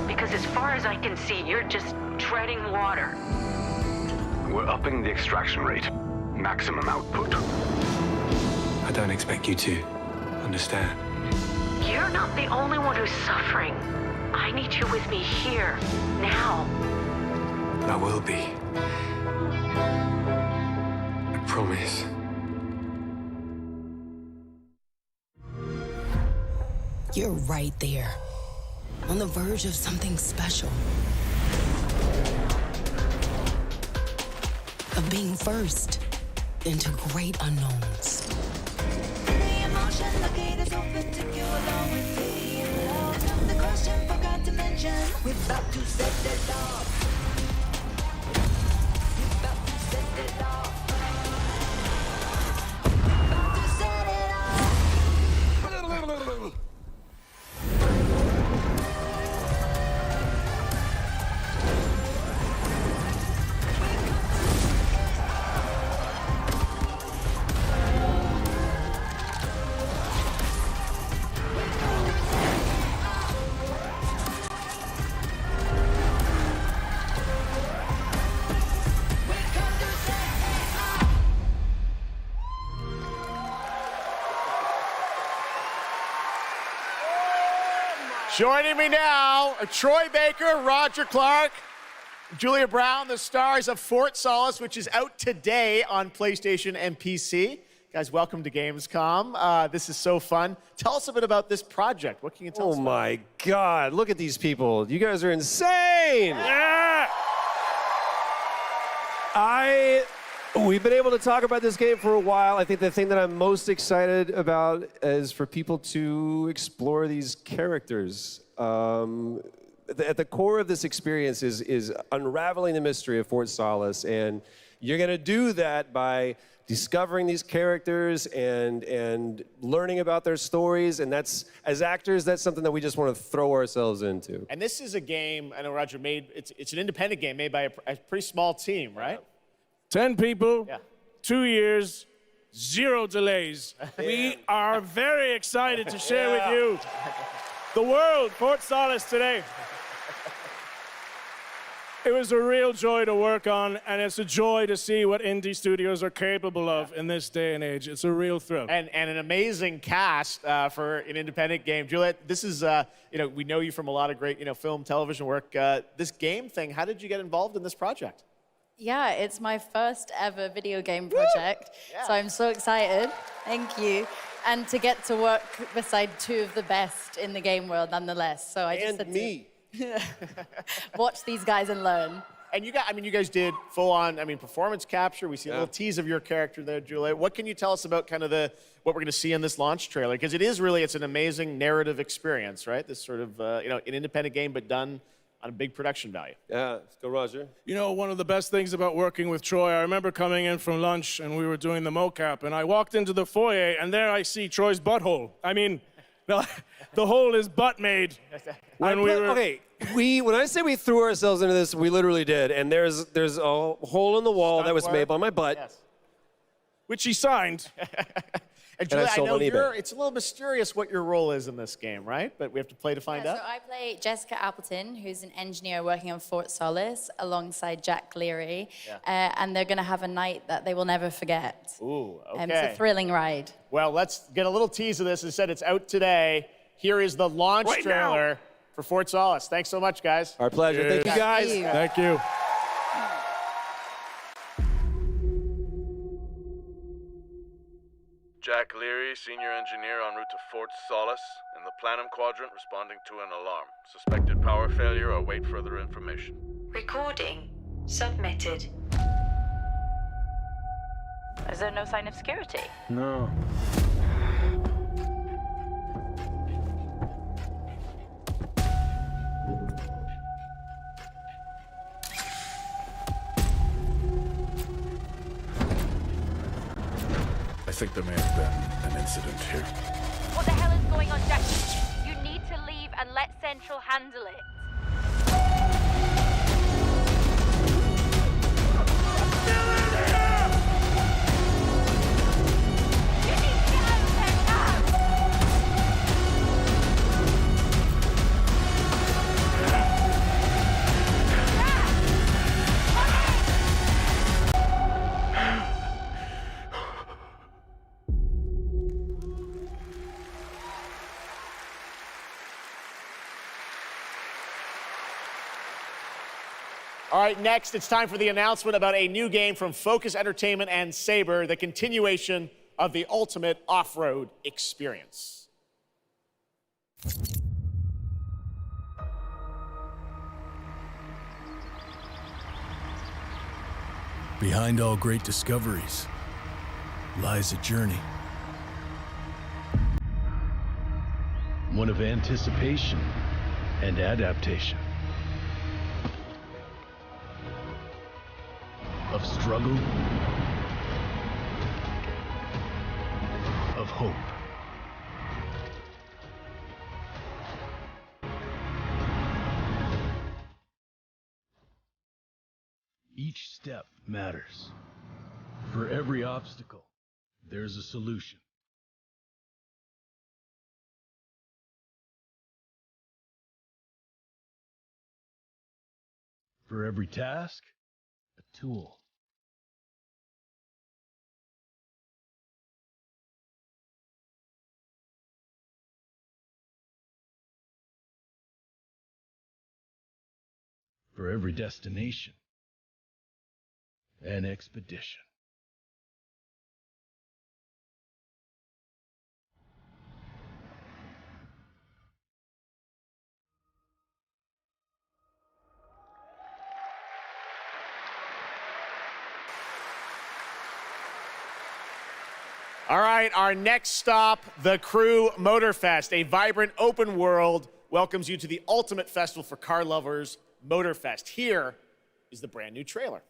Because as far as I can see, you're just treading water. We're upping the extraction rate. Maximum output. I don't expect you to understand. You're not the only one who's suffering. I need you with me here, now. I will be. I promise. You're right there, on the verge of something special. Of being first into great unknowns. The emotion, the gate is open to you along with me. Love, the question forgot to mention. We're about to set it off. We're about to set it off. About to set it off. Joining me now are Troy Baker, Roger Clark, Julia Brown, the stars of Fort Solace, which is out today on PlayStation and PC. Guys, welcome to Gamescom. This is so fun. Tell us a bit about this project. What can you tell us? Oh my God, look at these people. You guys are insane. Yeah. We've been able to talk about this game for a while. I think the thing that I'm most excited about is for people to explore these characters. at the core of this experience is unraveling the mystery of Fort Solace, and you're going to do that by discovering these characters and learning about their stories, and that's, as actors, that's something that we just want to throw ourselves into. And this is a game, I know Roger it's an independent game made by a pretty small team, right? 10 people, 2 years, 0 delays. We are very excited to share with you the world, Fort Solace today. It was a real joy to work on, and it's a joy to see what indie studios are capable of in this day and age. It's a real thrill. And an amazing cast for an independent game. Juliet, this is, we know you from a lot of great, film, television work. This game thing, how did you get involved in this project? Yeah, it's my first ever video game project, so I'm so excited. Thank you. And to get to work beside 2 of the best in the game world, nonetheless. So I just had to watch these guys and learn. And you guys did full-on, performance capture. We see a little tease of your character there, Juliet. What can you tell us about kind of what we're going to see in this launch trailer? Because it's an amazing narrative experience, right? This sort of, an independent game, but done on a big production value. Yeah, let's go, Roger. One of the best things about working with Troy, I remember coming in from lunch and we were doing the mocap, and I walked into the foyer and there I see Troy's butthole. The hole is butt made. Okay, when I say we threw ourselves into this, we literally did, and there's a hole in the wall that was made by my butt. Which he signed. And Julia, I know it's a little mysterious what your role is in this game, right? But we have to play to find out. So I play Jessica Appleton, who's an engineer working on Fort Solace alongside Jack Leary. And they're going to have a night that they will never forget. Ooh, okay. It's a thrilling ride. Well, let's get a little tease of this. As I said, it's out today. Here is the launch trailer for Fort Solace. Thanks so much, guys. Our pleasure. Thank you, guys. Thank you. Jack Leary, senior engineer en route to Fort Solace, in the Planum Quadrant, responding to an alarm. Suspected power failure, await further information. Recording submitted. Is there no sign of security? No. I think there may have been an incident here. What the hell is going on, Jack? You need to leave and let Central handle it. All right, next, it's time for the announcement about a new game from Focus Entertainment and Sabre, the continuation of the ultimate off-road experience. Behind all great discoveries lies a journey. One of anticipation and adaptation. Of struggle, of hope. Each step matters. For every obstacle, there's a solution. For every task, a tool. For every destination, an expedition. All right, our next stop, the Crew Motorfest, a vibrant open world welcomes you to the ultimate festival for car lovers, Motorfest. Here is the brand new trailer.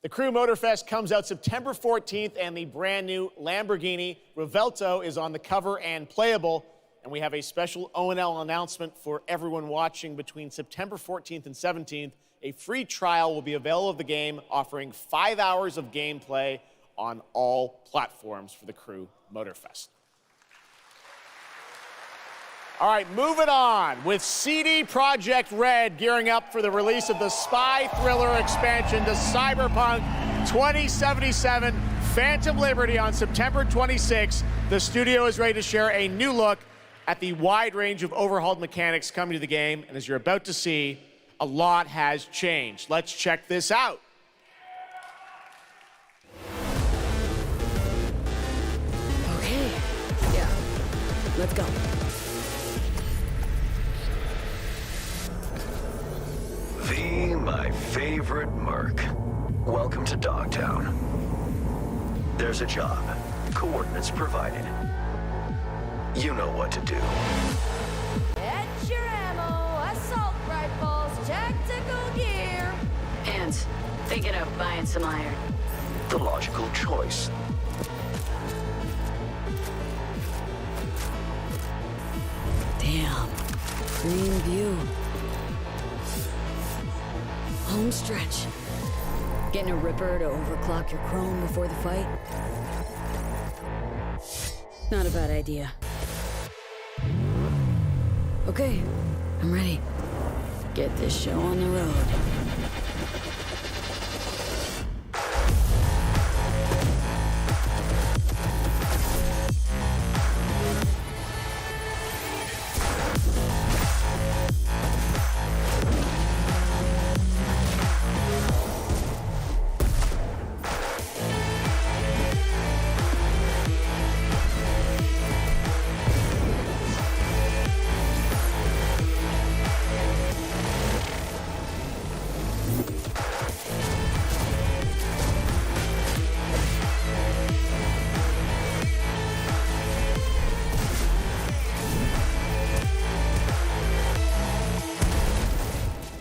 The Crew Motorfest comes out September 14th, and the brand new Lamborghini Revelto is on the cover and playable. And we have a special O&L announcement for everyone watching between September 14th and 17th. A free trial will be available of the game, offering 5 hours of gameplay on all platforms for the Crew Motorfest. All right, moving on with CD Projekt Red gearing up for the release of the spy thriller expansion to Cyberpunk 2077 Phantom Liberty on September 26th. The studio is ready to share a new look at the wide range of overhauled mechanics coming to the game. And as you're about to see, a lot has changed. Let's check this out. Okay, yeah, let's go. V, my favorite merc. Welcome to Dogtown. There's a job. Coordinates provided. You know what to do. Get your ammo, assault rifles, tactical gear. And thinking of buying some iron. The logical choice. Damn, green view. Home stretch. Getting a ripper to overclock your chrome before the fight? Not a bad idea. Okay, I'm ready. Get this show on the road.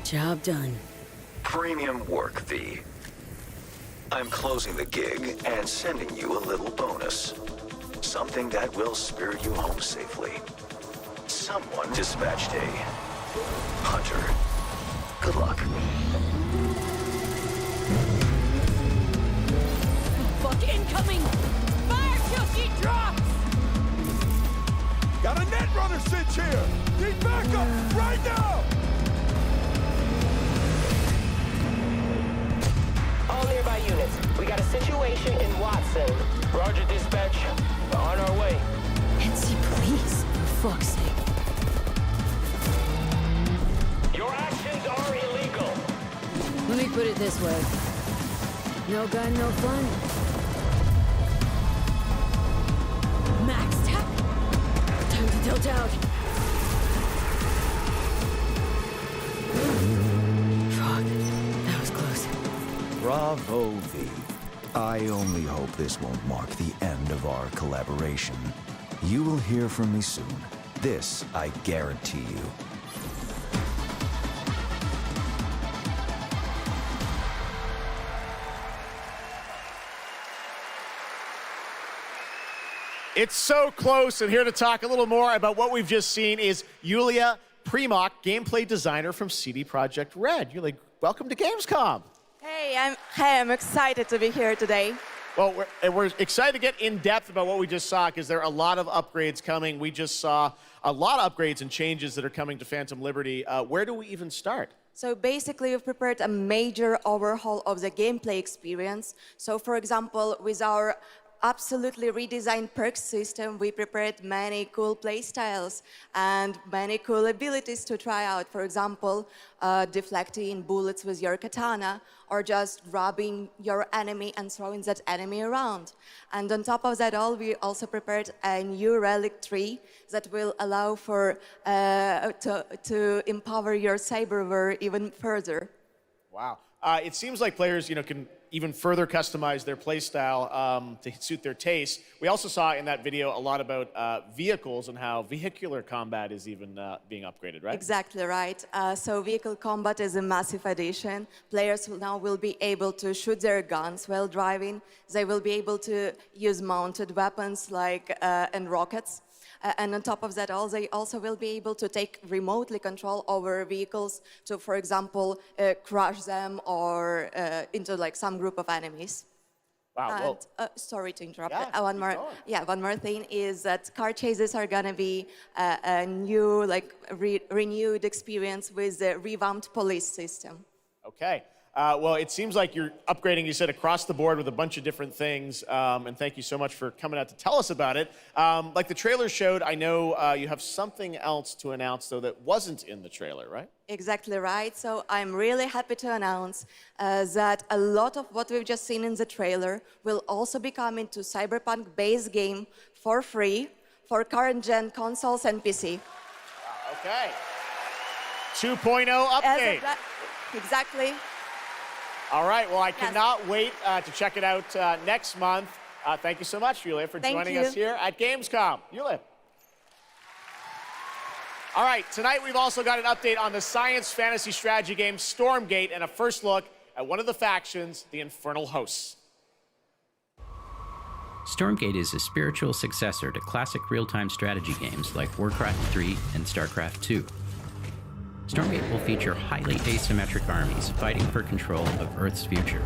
Job done. Premium work, V. I'm closing the gig and sending you a little bonus. Something that will spirit you home safely. Someone dispatched a hunter. Good luck. Fuck incoming! Fire till she drops! Got a net runner cinch here! Need backup right now! All nearby units, we got a situation in Watson. Roger, dispatch. We're on our way. NC police, for fuck's sake. Your actions are illegal. Let me put it this way. No gun, no fun. Max tech. Time to tilt out. Bravo, V. I only hope this won't mark the end of our collaboration. You will hear from me soon. This I guarantee you. It's so close, and here to talk a little more about what we've just seen is Yulia Primok, gameplay designer from CD Projekt Red. Yulia, welcome to Gamescom. Hey, I'm excited to be here today. Well, we're excited to get in depth about what we just saw because there are a lot of upgrades coming. We just saw a lot of upgrades and changes that are coming to Phantom Liberty. Where do we even start? So basically, we've prepared a major overhaul of the gameplay experience. So for example, with our absolutely redesigned perks system, we prepared many cool playstyles and many cool abilities to try out. For example, deflecting bullets with your katana, or just grabbing your enemy and throwing that enemy around. And on top of that all, we also prepared a new relic tree that will allow for to empower your cyberware even further. Wow. It seems like players, can even further customize their playstyle to suit their taste. We also saw in that video a lot about vehicles and how vehicular combat is even being upgraded, right? Exactly right. So vehicle combat is a massive addition. Players now will be able to shoot their guns while driving. They will be able to use mounted weapons like and rockets. And on top of that all, they also will be able to take remotely control over vehicles to, for example, crush them or into like some group of enemies. Wow. And, sorry to interrupt. Yeah, One more thing is that car chases are gonna be a new, renewed experience with the revamped police system. Okay. Well, it seems like you're upgrading, you said, across the board with a bunch of different things. And thank you so much for coming out to tell us about it. Like the trailer showed, I know you have something else to announce, though, that wasn't in the trailer, right? Exactly right. So I'm really happy to announce that a lot of what we've just seen in the trailer will also be coming to Cyberpunk base game for free for current-gen consoles and PC. Wow, okay. 2.0 update. Exactly. All right, well, I cannot wait to check it out next month. Thank you so much, Yulia, for joining us here at Gamescom. Yulia. All right, tonight we've also got an update on the science fantasy strategy game Stormgate and a first look at one of the factions, the Infernal Hosts. Stormgate is a spiritual successor to classic real-time strategy games like Warcraft 3 and StarCraft 2. Stormgate will feature highly asymmetric armies fighting for control of Earth's future.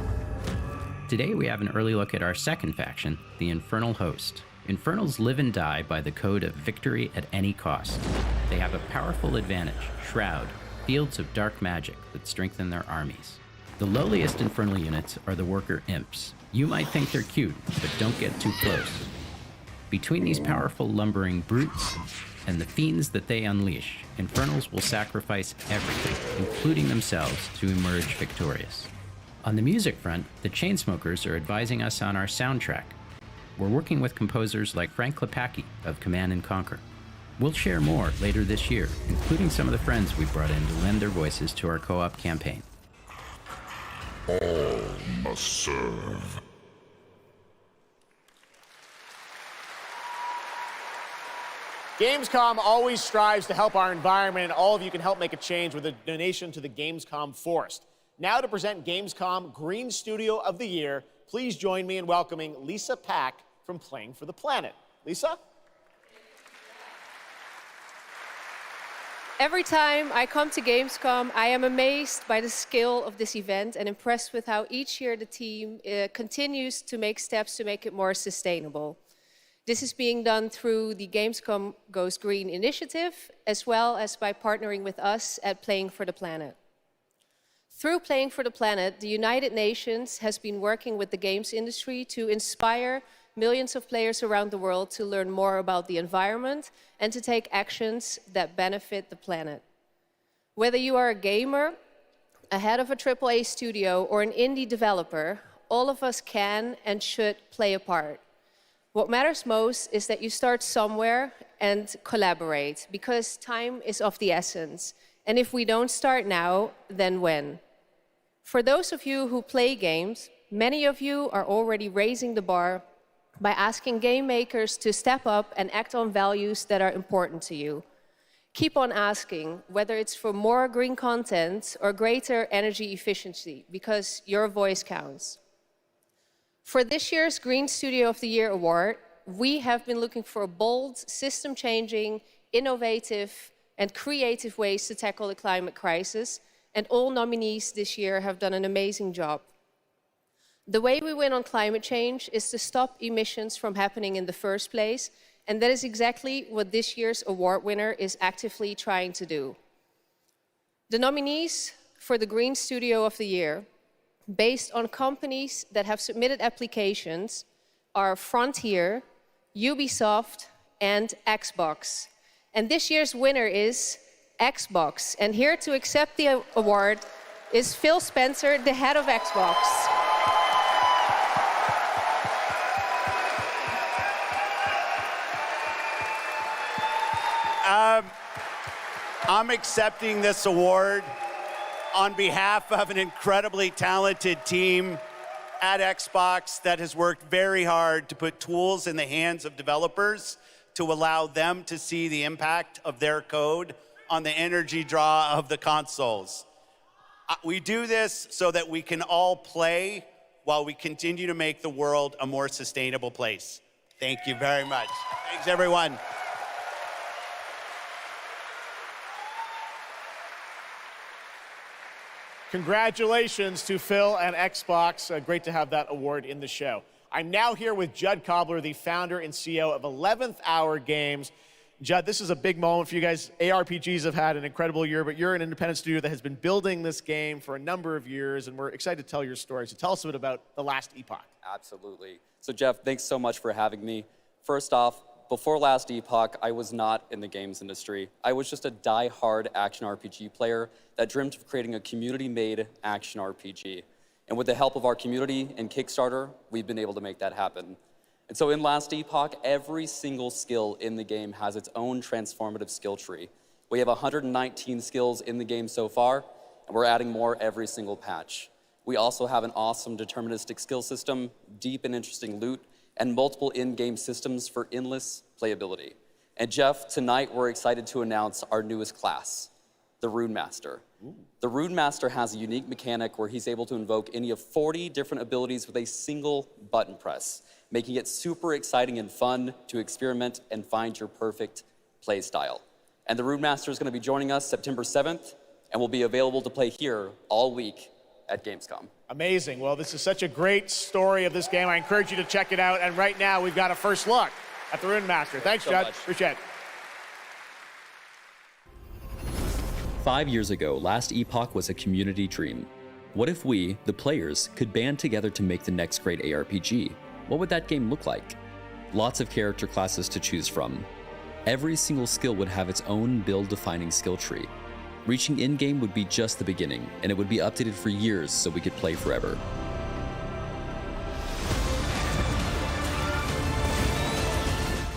Today we have an early look at our second faction, the Infernal Host. Infernals live and die by the code of victory at any cost. They have a powerful advantage, Shroud, fields of dark magic that strengthen their armies. The lowliest Infernal units are the Worker Imps. You might think they're cute, but don't get too close. Between these powerful lumbering brutes and the fiends that they unleash, Infernals will sacrifice everything, including themselves, to emerge victorious. On the music front, the Chainsmokers are advising us on our soundtrack. We're working with composers like Frank Klepacki of Command & Conquer. We'll share more later this year, including some of the friends we've brought in to lend their voices to our co-op campaign. All must serve. Gamescom always strives to help our environment, and all of you can help make a change with a donation to the Gamescom Forest. Now to present Gamescom Green Studio of the Year, please join me in welcoming Lisa Pack from Playing for the Planet. Lisa? Every time I come to Gamescom, I am amazed by the skill of this event and impressed with how each year the team continues to make steps to make it more sustainable. This is being done through the Gamescom Goes Green initiative, as well as by partnering with us at Playing for the Planet. Through Playing for the Planet, the United Nations has been working with the games industry to inspire millions of players around the world to learn more about the environment and to take actions that benefit the planet. Whether you are a gamer, a head of a AAA studio, or an indie developer, all of us can and should play a part. What matters most is that you start somewhere and collaborate, because time is of the essence. And if we don't start now, then when? For those of you who play games, many of you are already raising the bar by asking game makers to step up and act on values that are important to you. Keep on asking, whether it's for more green content or greater energy efficiency, because your voice counts. For this year's Green Studio of the Year award, we have been looking for bold, system-changing, innovative, and creative ways to tackle the climate crisis, and all nominees this year have done an amazing job. The way we win on climate change is to stop emissions from happening in the first place, and that is exactly what this year's award winner is actively trying to do. The nominees for the Green Studio of the Year, based on companies that have submitted applications, are Frontier, Ubisoft, and Xbox. And this year's winner is Xbox. And here to accept the award is Phil Spencer, the head of Xbox. I'm accepting this award on behalf of an incredibly talented team at Xbox that has worked very hard to put tools in the hands of developers to allow them to see the impact of their code on the energy draw of the consoles. We do this so that we can all play while we continue to make the world a more sustainable place. Thank you very much. Thanks, everyone. Congratulations to Phil and Xbox. Great to have that award in the show. I'm now here with Judd Cobbler, the founder and CEO of 11th Hour Games. Judd, this is a big moment for you guys. ARPGs have had an incredible year, but you're an independent studio that has been building this game for a number of years, and we're excited to tell your story. So tell us a bit about The Last Epoch. Absolutely. So Jeff, thanks so much for having me. First off, before Last Epoch, I was not in the games industry. I was just a die-hard action RPG player that dreamt of creating a community-made action RPG. And with the help of our community and Kickstarter, we've been able to make that happen. And so in Last Epoch, every single skill in the game has its own transformative skill tree. We have 119 skills in the game so far, and we're adding more every single patch. We also have an awesome deterministic skill system, deep and interesting loot, and multiple in-game systems for endless playability. And Jeff, tonight we're excited to announce our newest class, the Rune Master. The Rune Master has a unique mechanic where he's able to invoke any of 40 different abilities with a single button press, making it super exciting and fun to experiment and find your perfect play style. And the Rune Master is going to be joining us September 7th and will be available to play here all week at Gamescom. Amazing. Well, this is such a great story of this game. I encourage you to check it out. And right now, we've got a first look at the Rune Master. Thanks, Judd. Appreciate it. 5 years ago, Last Epoch was a community dream. What if we, the players, could band together to make the next great ARPG? What would that game look like? Lots of character classes to choose from. Every single skill would have its own build-defining skill tree. Reaching in-game would be just the beginning, and it would be updated for years so we could play forever.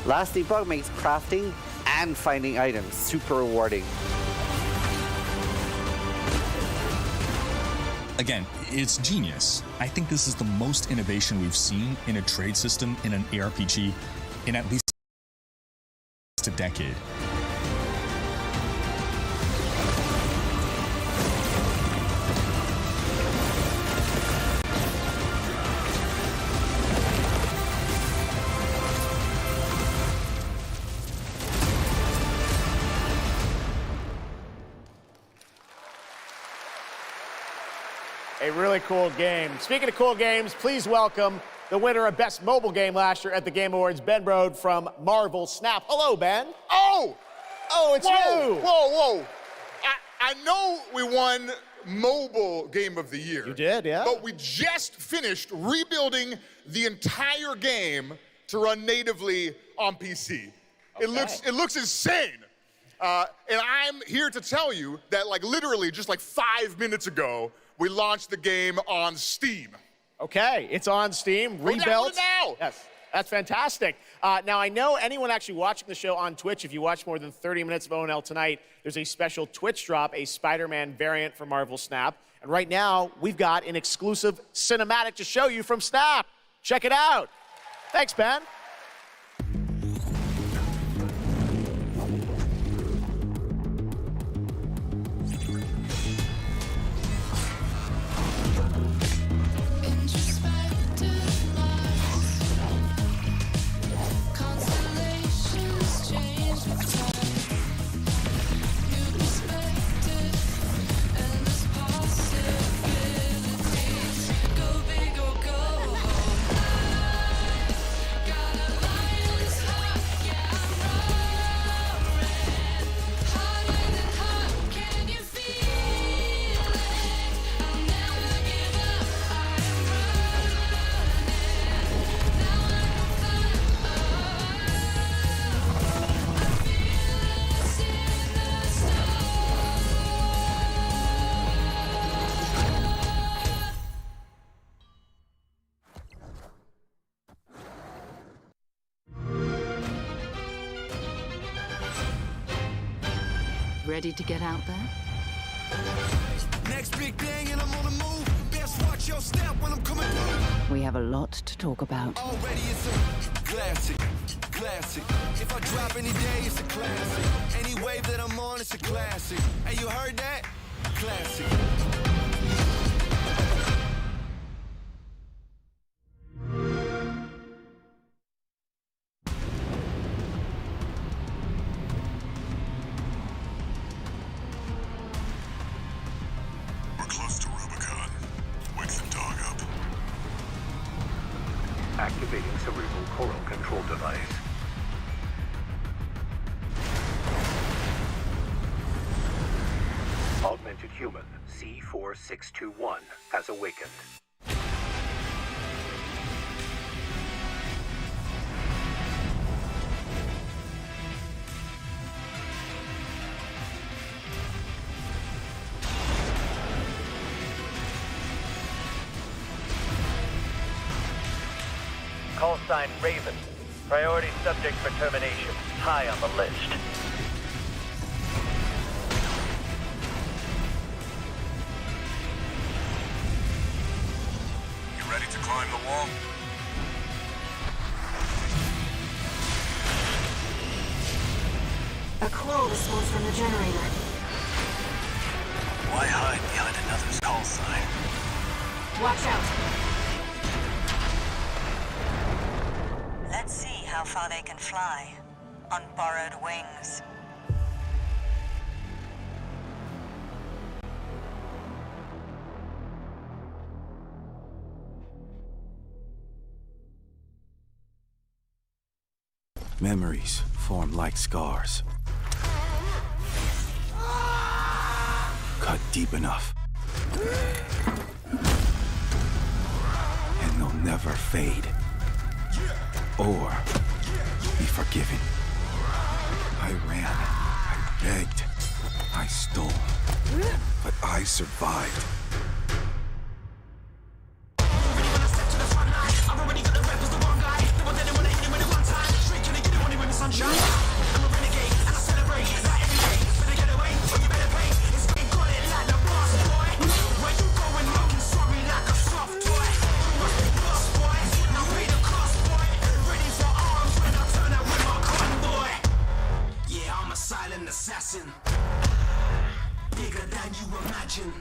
Last Epoch makes crafting and finding items super rewarding. Again, it's genius. I think this is the most innovation we've seen in a trade system in an ARPG in at least a decade. A really cool game. Speaking of cool games, please welcome the winner of Best Mobile Game last year at the Game Awards, Ben Brode from Marvel Snap. Hello, Ben. Oh, it's you. Whoa. I know we won Mobile Game of the Year. You did, yeah. But we just finished rebuilding the entire game to run natively on PC. Okay. It looks insane. And I'm here to tell you that literally just 5 minutes ago, we launched the game on Steam. Okay, it's on Steam, rebuilt. Now. Yes. That's fantastic. Now, I know anyone actually watching the show on Twitch, if you watch more than 30 minutes of ONL tonight, there's a special Twitch drop, a Spider-Man variant for Marvel Snap. And right now, we've got an exclusive cinematic to show you from Snap. Check it out. Thanks, Ben. Ready to get out there? Next big thing and I'm on the move. Best watch your step when I'm coming through. We have a lot to talk about. Already it's a classic, classic. If I drop any day, it's a classic. Any wave that I'm on, it's a classic. Hey, you heard that? Classic. Activating cerebral coral control device. Augmented human C4621 has awakened. Call sign Raven. Priority subject for termination. High on the list. You ready to climb the wall? A call response from the generator. Why hide behind another's call sign? Watch out. Let's see how far they can fly on borrowed wings. Memories form like scars. Cut deep enough. And they'll never fade. Or be forgiven. I ran, I begged, I stole, but I survived. Assassin, bigger than you imagine.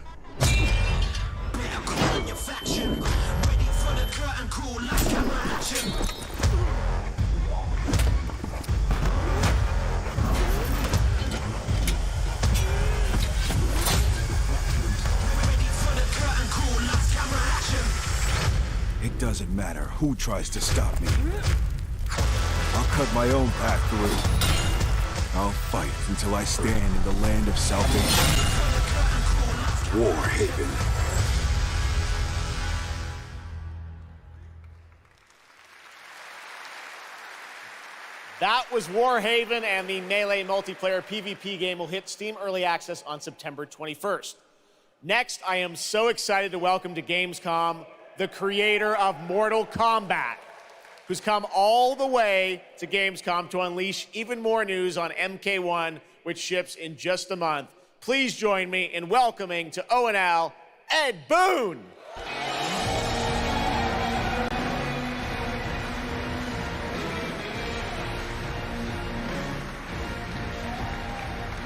Better call in your faction. Ready for the curtain call, like camera action. Ready for the curtain call, like camera action. It doesn't matter who tries to stop me. I'll cut my own path through. I'll fight until I stand in the land of salvation. War Haven. That was War Haven, and the Melee multiplayer PvP game will hit Steam Early Access on September 21st. Next, I am so excited to welcome to Gamescom the creator of Mortal Kombat. who's come all the way to Gamescom to unleash even more news on MK1, which ships in just a month. Please join me in welcoming to O&L, Ed Boon.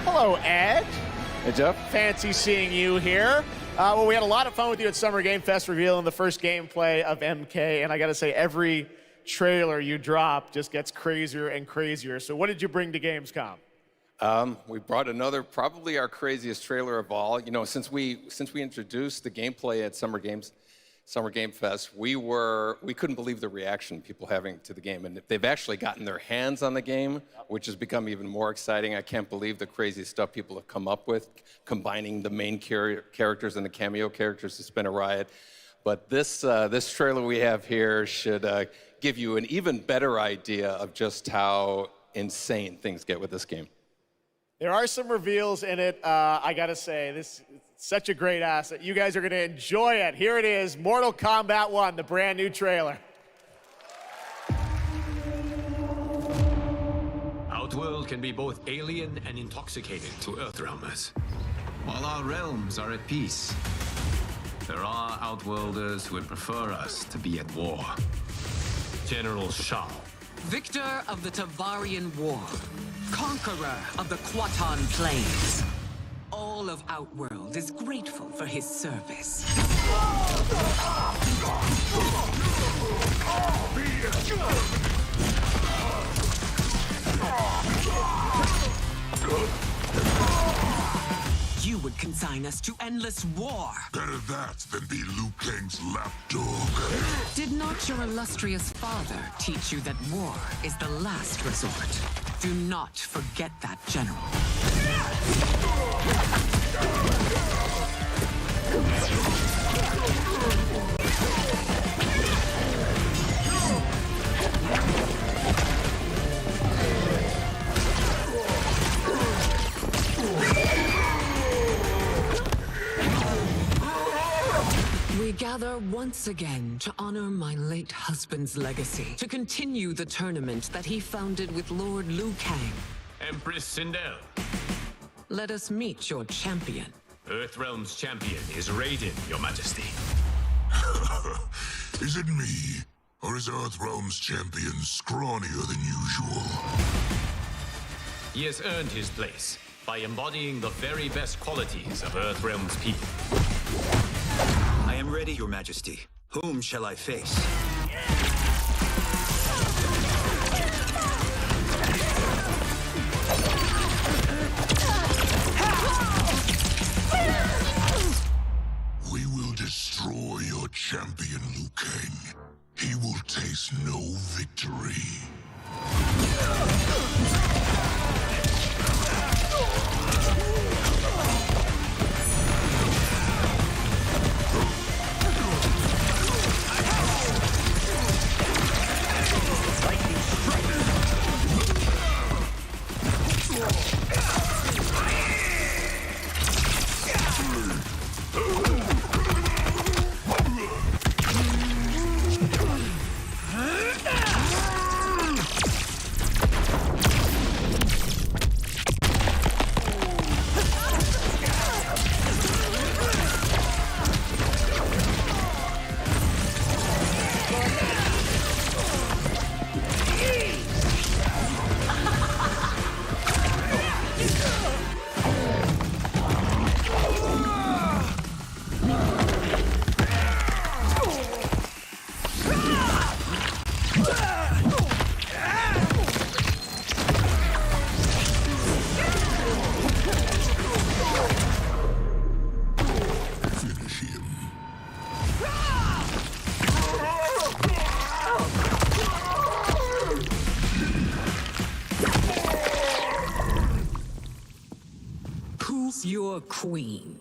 Hello, Ed. Hey, Jeff. Fancy seeing you here. Well, we had a lot of fun with you at Summer Game Fest revealing the first gameplay of MK, and I gotta say, every trailer you drop just gets crazier and crazier. So what did you bring to Gamescom? We brought another, probably our craziest trailer of all. You know, since we introduced the gameplay at Summer Game Fest, we couldn't believe the reaction people having to the game, and they've actually gotten their hands on the game, which has become even more exciting. I can't believe the crazy stuff people have come up with, combining the main characters and the cameo characters. It's been a riot. But this trailer we have here should give you an even better idea of just how insane things get with this game. There are some reveals in it. I gotta say, this is such a great asset. You guys are gonna enjoy it. Here it is, Mortal Kombat 1, the brand new trailer. Outworld can be both alien and intoxicating to Earthrealmers. While our realms are at peace, there are Outworlders who would prefer us to be at war. General Shao. Victor of the Tavarian War. Conqueror of the Quatan Plains. All of Outworld is grateful for his service. You would consign us to endless war. Better that than be Liu Kang's lapdog. Did not your illustrious father teach you that war is the last resort? Do not forget that, General. We gather once again to honor my late husband's legacy, to continue the tournament that he founded with Lord Liu Kang. Empress Sindel. Let us meet your champion. Earthrealm's champion is Raiden, Your Majesty. Is it me? Or is Earthrealm's champion scrawnier than usual? He has earned his place by embodying the very best qualities of Earthrealm's people. I am ready, Your Majesty. Whom shall I face? We will destroy your champion, Liu Kang. He will taste no victory. Your queen.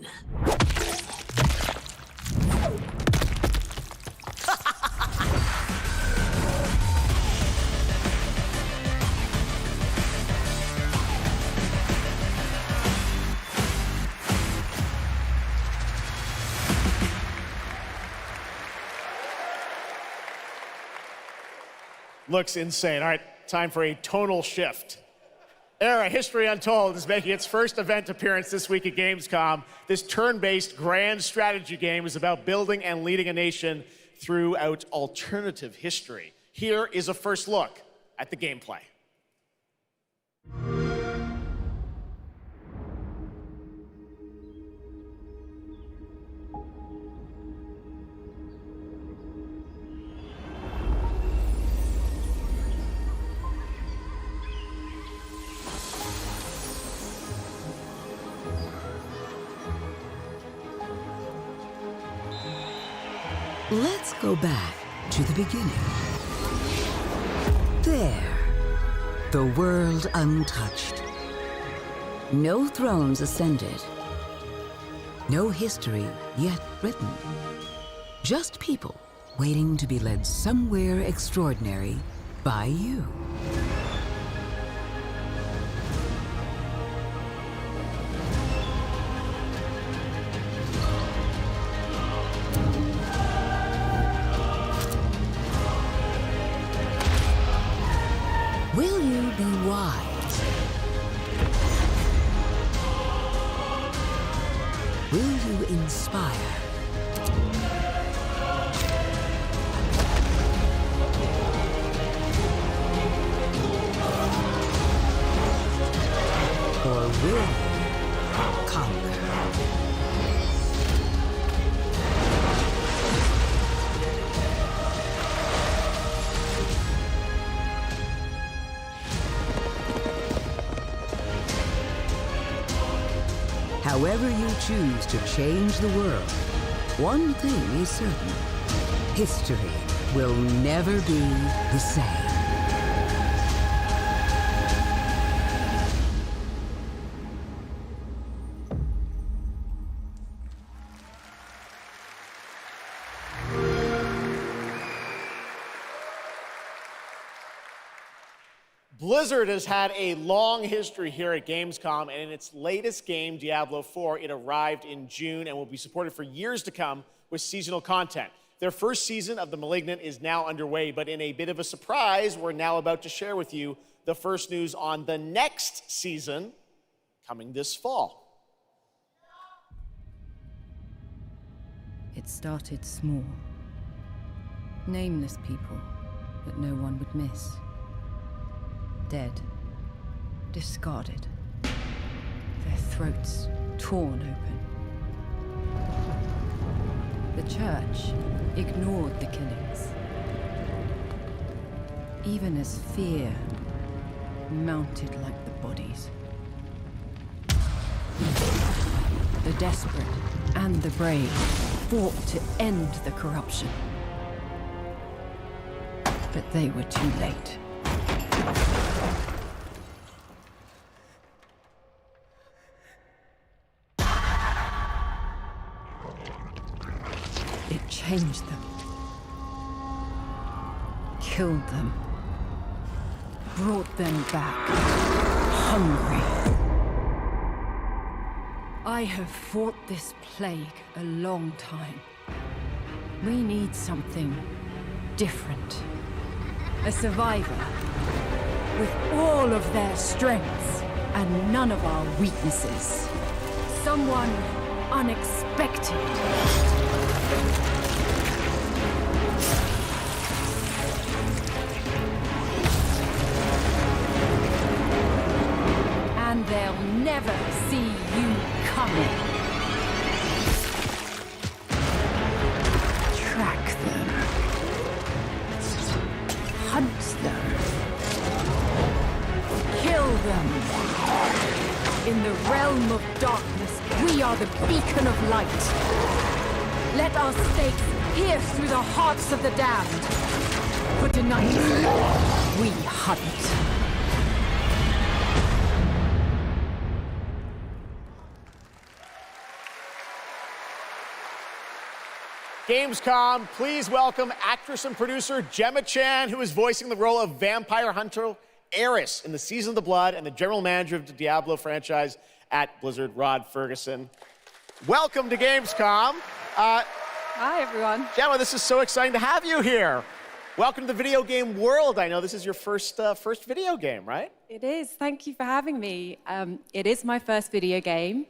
Looks insane. All right, time for a tonal shift. Era History Untold is making its first event appearance this week at Gamescom. This turn-based grand strategy game is about building and leading a nation throughout alternative history. Here is a first look at the gameplay. Let's go back to the beginning. There, the world untouched. No thrones ascended. No history yet written. Just people waiting to be led somewhere extraordinary by you. Will you be wise? Will you inspire? Or will you conquer? However you choose to change the world, one thing is certain. History will never be the same. Blizzard has had a long history here at Gamescom, and in its latest game, Diablo 4, it arrived in June and will be supported for years to come with seasonal content. Their first season of The Malignant is now underway, but in a bit of a surprise, we're now about to share with you the first news on the next season coming this fall. It started small. Nameless people that no one would miss. Dead, discarded, their throats torn open. The church ignored the killings, even as fear mounted like the bodies. The desperate and the brave fought to end the corruption, but they were too late. It changed them, killed them, brought them back, hungry. I have fought this plague a long time. We need something different. A survivor with all of their strengths and none of our weaknesses. Someone unexpected. And they'll never see you coming. Track them. Hunt them. Kill them. In the realm of darkness, we are the beacon of light. Let our stakes pierce through the hearts of the damned. For tonight, we hunt. Gamescom, please welcome actress and producer Gemma Chan, who is voicing the role of vampire hunter Eris in the Season of the Blood, and the general manager of the Diablo franchise at Blizzard, Rod Ferguson. Welcome to Gamescom. Hi, everyone. Gemma, this is so exciting to have you here. Welcome to the video game world. I know this is your first video game, right? It is. Thank you for having me. It is my first video game.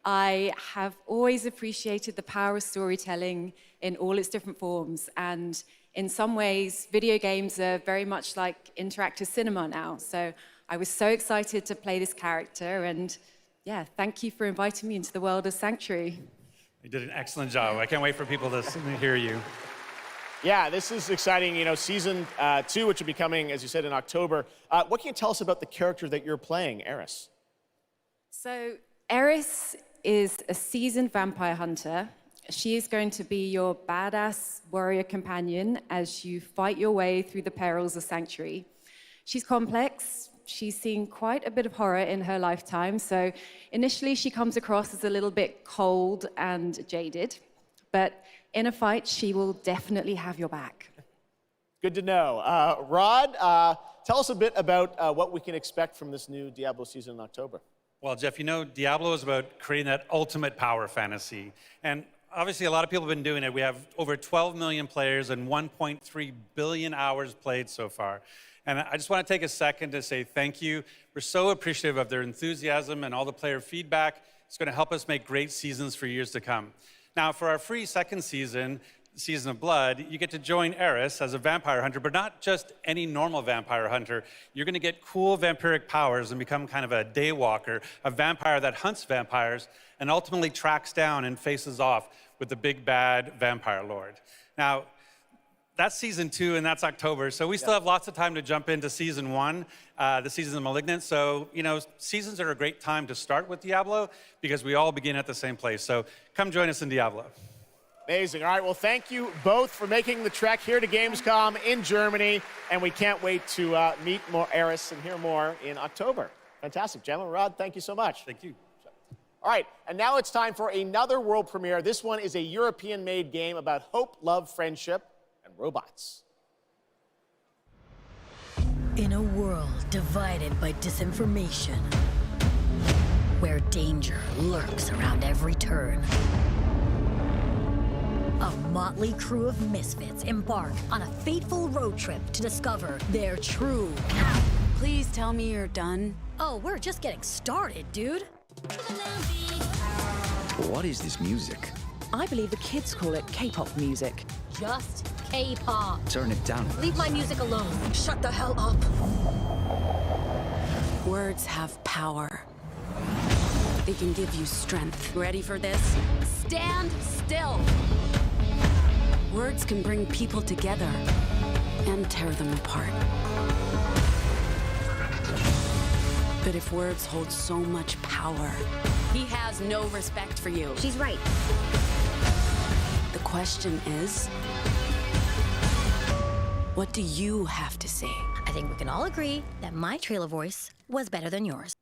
I have always appreciated the power of storytelling in all its different forms. And in some ways, video games are very much like interactive cinema now. So I was so excited to play this character. And yeah, thank you for inviting me into the world of Sanctuary. You did an excellent job. I can't wait for people to hear you. Yeah, this is exciting. You know, season 2, which will be coming, as you said, in October. What can you tell us about the character that you're playing, Eris? So Eris is a seasoned vampire hunter. She is going to be your badass warrior companion as you fight your way through the perils of Sanctuary. She's complex. She's seen quite a bit of horror in her lifetime. So initially, she comes across as a little bit cold and jaded. But in a fight, she will definitely have your back. Good to know. Rod, tell us a bit about what we can expect from this new Diablo season in October. Well, Jeff, you know, Diablo is about creating that ultimate power fantasy. And obviously, a lot of people have been doing it. We have over 12 million players and 1.3 billion hours played so far. And I just want to take a second to say thank you. We're so appreciative of their enthusiasm and all the player feedback. It's going to help us make great seasons for years to come. Now, for our free second season, Season of Blood, you get to join Eris as a vampire hunter, but not just any normal vampire hunter. You're going to get cool vampiric powers and become kind of a daywalker, a vampire that hunts vampires and ultimately tracks down and faces off with the big bad vampire lord. Now, that's Season 2, and that's October, so we still have lots of time to jump into Season 1, the Season of Malignant. So, you know, seasons are a great time to start with Diablo because we all begin at the same place. So come join us in Diablo. Amazing. All right, well, thank you both for making the trek here to Gamescom in Germany, and we can't wait to meet more Eris and hear more in October. Fantastic. Gemma, Rod, thank you so much. Thank you. All right, and now it's time for another world premiere. This one is a European-made game about hope, love, friendship, and robots. In a world divided by disinformation, where danger lurks around every turn, a motley crew of misfits embark on a fateful road trip to discover their true power. Please tell me you're done. Oh, we're just getting started, dude. What is this music? I believe the kids call it K-pop music. Just K-pop. Turn it down. Leave my music alone. Shut the hell up. Words have power. They can give you strength. Ready for this? Stand still. Words can bring people together and tear them apart. But if words hold so much power, he has no respect for you. She's right. The question is, what do you have to say? I think we can all agree that my trailer voice was better than yours.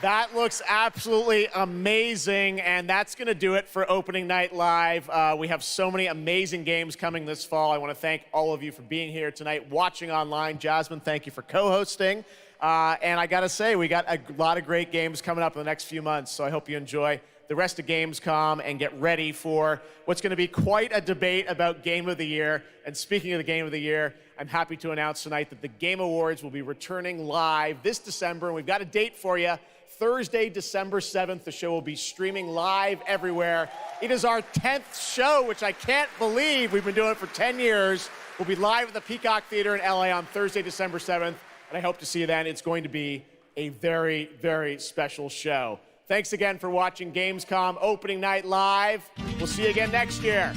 That looks absolutely amazing, and that's going to do it for Opening Night Live. We have so many amazing games coming this fall. I want to thank all of you for being here tonight, watching online. Jasmine, thank you for co-hosting. And I got to say, we got a lot of great games coming up in the next few months, so I hope you enjoy the rest of Gamescom and get ready for what's going to be quite a debate about Game of the Year. And speaking of the Game of the Year, I'm happy to announce tonight that the Game Awards will be returning live this December, and we've got a date for you. Thursday, December 7th, the show will be streaming live everywhere. It is our 10th show, which I can't believe. We've been doing it for 10 years. We'll be live at the Peacock Theater in LA on Thursday, December 7th, and I hope to see you then. It's going to be a very, very special show. Thanks again for watching Gamescom Opening Night Live. We'll see you again next year.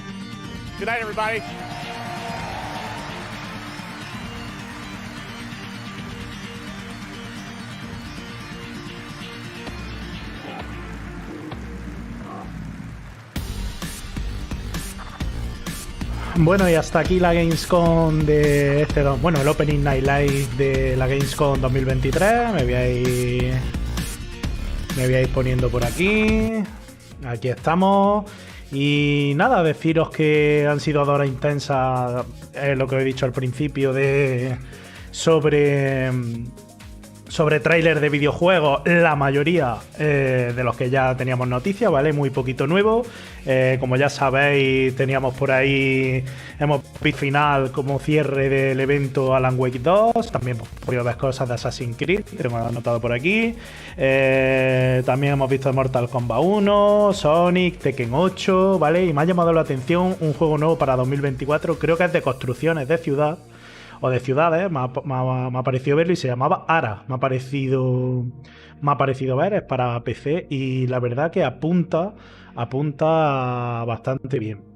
Good night, everybody. Bueno, y hasta aquí la Gamescom de el Opening Night Live de la Gamescom 2023. Me voy a ir poniendo por aquí. Aquí estamos. Y nada, deciros que han sido 2 horas intensas, lo que he dicho al principio, sobre tráiler de videojuegos, la mayoría de los que ya teníamos noticias, ¿vale? Muy poquito nuevo. Como ya sabéis, teníamos por ahí, hemos visto final como cierre del evento Alan Wake 2. También hemos podido ver cosas de Assassin's Creed, que tengo anotado por aquí. También hemos visto Mortal Kombat 1, Sonic, Tekken 8, ¿vale? Y me ha llamado la atención un juego nuevo para 2024, creo que es de construcciones de ciudad. O de ciudades, me ha parecido verlo y se llamaba Hora. Me ha parecido ver, es para PC y la verdad que apunta bastante bien.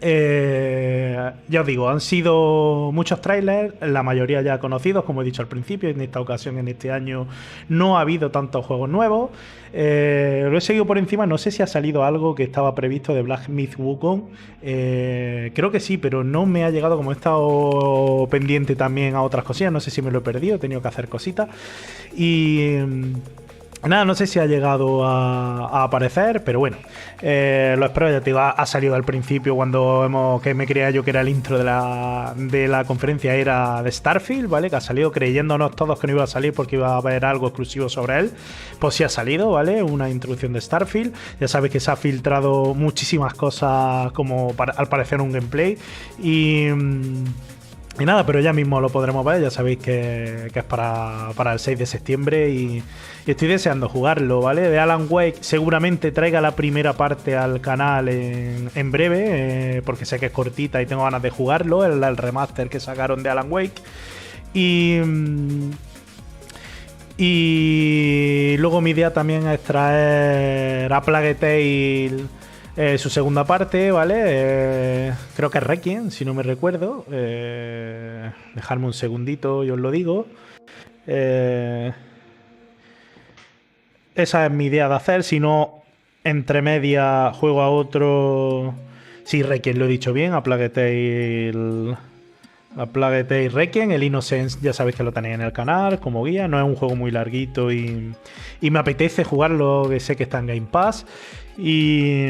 Ya os digo, han sido muchos trailers, la mayoría ya conocidos, como he dicho al principio. En esta ocasión, en este año, no ha habido tantos juegos nuevos. Lo he seguido por encima, no sé si ha salido algo que estaba previsto de Black Myth Wukong. Creo que sí, pero no me ha llegado, como he estado pendiente también a otras cosillas. No sé si me lo he perdido, he tenido que hacer cositas. Y nada, no sé si ha llegado a aparecer, pero bueno, lo espero. Ya te digo, ha salido al principio que me creía yo que era el intro de la conferencia, era de Starfield, ¿vale? Que ha salido creyéndonos todos que no iba a salir porque iba a haber algo exclusivo sobre él. Pues sí ha salido, ¿vale? Una introducción de Starfield. Ya sabéis que se ha filtrado muchísimas cosas, como al parecer un gameplay. Y nada, pero ya mismo lo podremos ver. Ya sabéis que es para el 6 de septiembre y estoy deseando jugarlo, ¿vale? De Alan Wake seguramente traiga la primera parte al canal en breve, porque sé que es cortita y tengo ganas de jugarlo, el remaster que sacaron de Alan Wake. Y luego mi idea también es traer a Plague Tale su segunda parte, ¿vale? Creo que es Requiem, si no me recuerdo. Dejadme un segundito y os lo digo. Esa es mi idea de hacer. Si no, entre media juego a otro. Sí, Requiem, lo he dicho bien. A Plague Tale Requiem. El Innocence ya sabéis que lo tenéis en el canal como guía. No es un juego muy larguito y me apetece jugarlo, que sé que está en Game Pass. Y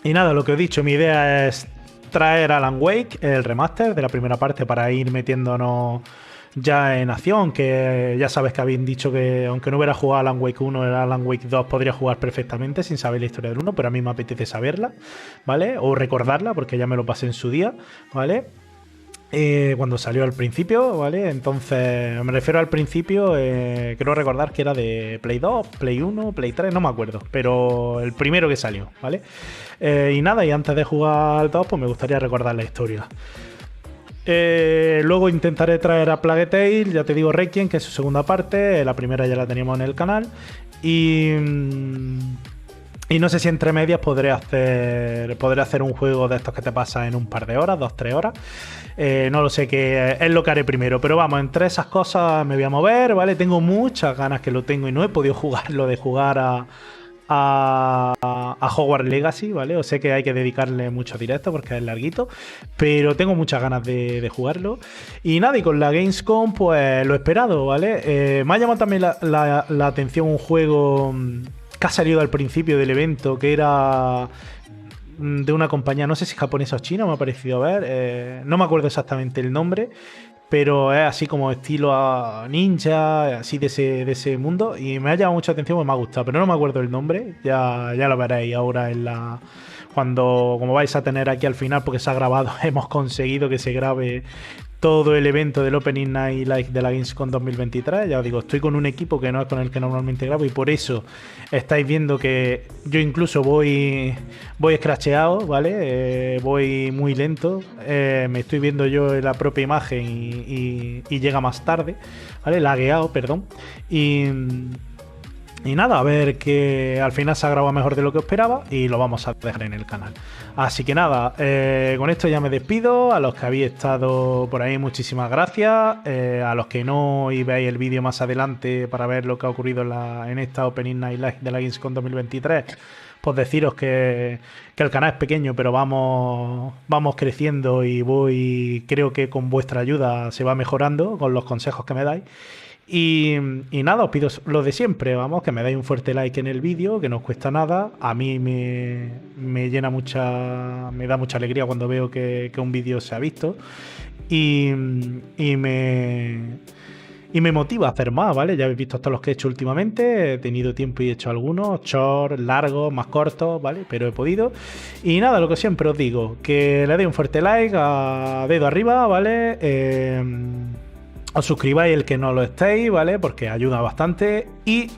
nada, lo que he dicho, mi idea es traer Alan Wake, el remaster de la primera parte, para ir metiéndonos ya en acción, que ya sabes que habían dicho que aunque no hubiera jugado Alan Wake 1, el Alan Wake 2 podría jugar perfectamente sin saber la historia del 1, pero a mí me apetece saberla, ¿vale? O recordarla, porque ya me lo pasé en su día, ¿vale? Cuando salió al principio, ¿vale? Entonces, me refiero al principio, creo recordar que era de Play 2, Play 1, Play 3, no me acuerdo, pero el primero que salió, ¿vale? Y nada, y antes de jugar al 2, pues me gustaría recordar la historia. Luego intentaré traer a Plague Tale, ya te digo, Requiem, que es su segunda parte, la primera ya la teníamos en el canal, y no sé si entre medias podré hacer un juego de estos que te pasa en un par de horas, 2-3 horas. No lo sé, que es lo que haré primero. Pero vamos, entre esas cosas me voy a mover, ¿vale? Tengo muchas ganas, que lo tengo y no he podido jugarlo, de jugar a a Hogwarts Legacy, ¿vale? O sé que hay que dedicarle mucho directo porque es larguito, pero tengo muchas ganas de jugarlo. Y nada, y con la Gamescom, pues lo esperado, ¿vale? Me ha llamado también la atención un juego que ha salido al principio del evento, que era de una compañía, no sé si japonesa o china, me ha parecido ver, no me acuerdo exactamente el nombre, pero es así como estilo ninja, así de ese mundo, y me ha llamado mucha atención, pues me ha gustado, pero no me acuerdo el nombre, ya lo veréis ahora como vais a tener aquí al final, porque se ha grabado, hemos conseguido que se grabe todo el evento del Opening Night Live de la Gamescom 2023. Ya os digo, estoy con un equipo que no es con el que normalmente grabo y por eso estáis viendo que yo incluso voy scratcheado, ¿vale? Voy muy lento, me estoy viendo yo en la propia imagen y llega más tarde, ¿vale? Lagueado, perdón. Y nada, a ver que al final se ha grabado mejor de lo que esperaba y lo vamos a dejar en el canal. Así que nada, con esto ya me despido. A los que habéis estado por ahí, muchísimas gracias. A los que no y veáis el vídeo más adelante para ver lo que ha ocurrido en esta Opening Night Live de la Gamescom 2023, pues deciros que el canal es pequeño, pero vamos creciendo y creo que con vuestra ayuda se va mejorando con los consejos que me dais. Y nada, os pido lo de siempre, vamos, que me dais un fuerte like en el vídeo, que no os cuesta nada. A mí me da mucha alegría cuando veo que un vídeo se ha visto y me motiva a hacer más, ¿vale? Ya habéis visto todos los que he hecho últimamente, he tenido tiempo y he hecho algunos, short, largos, más cortos, ¿vale? Pero he podido. Y nada, lo que siempre os digo, que le deis un fuerte like, a dedo arriba, ¿vale? Os suscribáis el que no lo estéis, ¿vale? Porque ayuda bastante. Y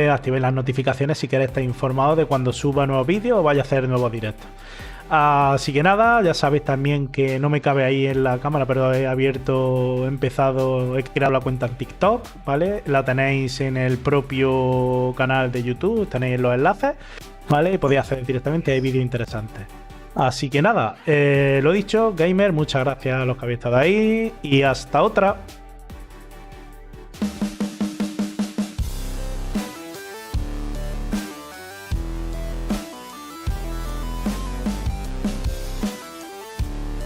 activéis las notificaciones si queréis estar informados de cuando suba nuevos vídeos o vaya a hacer nuevos directos. Así que nada, ya sabéis también que no me cabe ahí en la cámara, pero he creado la cuenta en TikTok, ¿vale? La tenéis en el propio canal de YouTube, tenéis los enlaces, ¿vale? Y podéis hacer directamente, hay vídeos interesantes. Así que nada, lo dicho, gamer, muchas gracias a los que habéis estado ahí y hasta otra.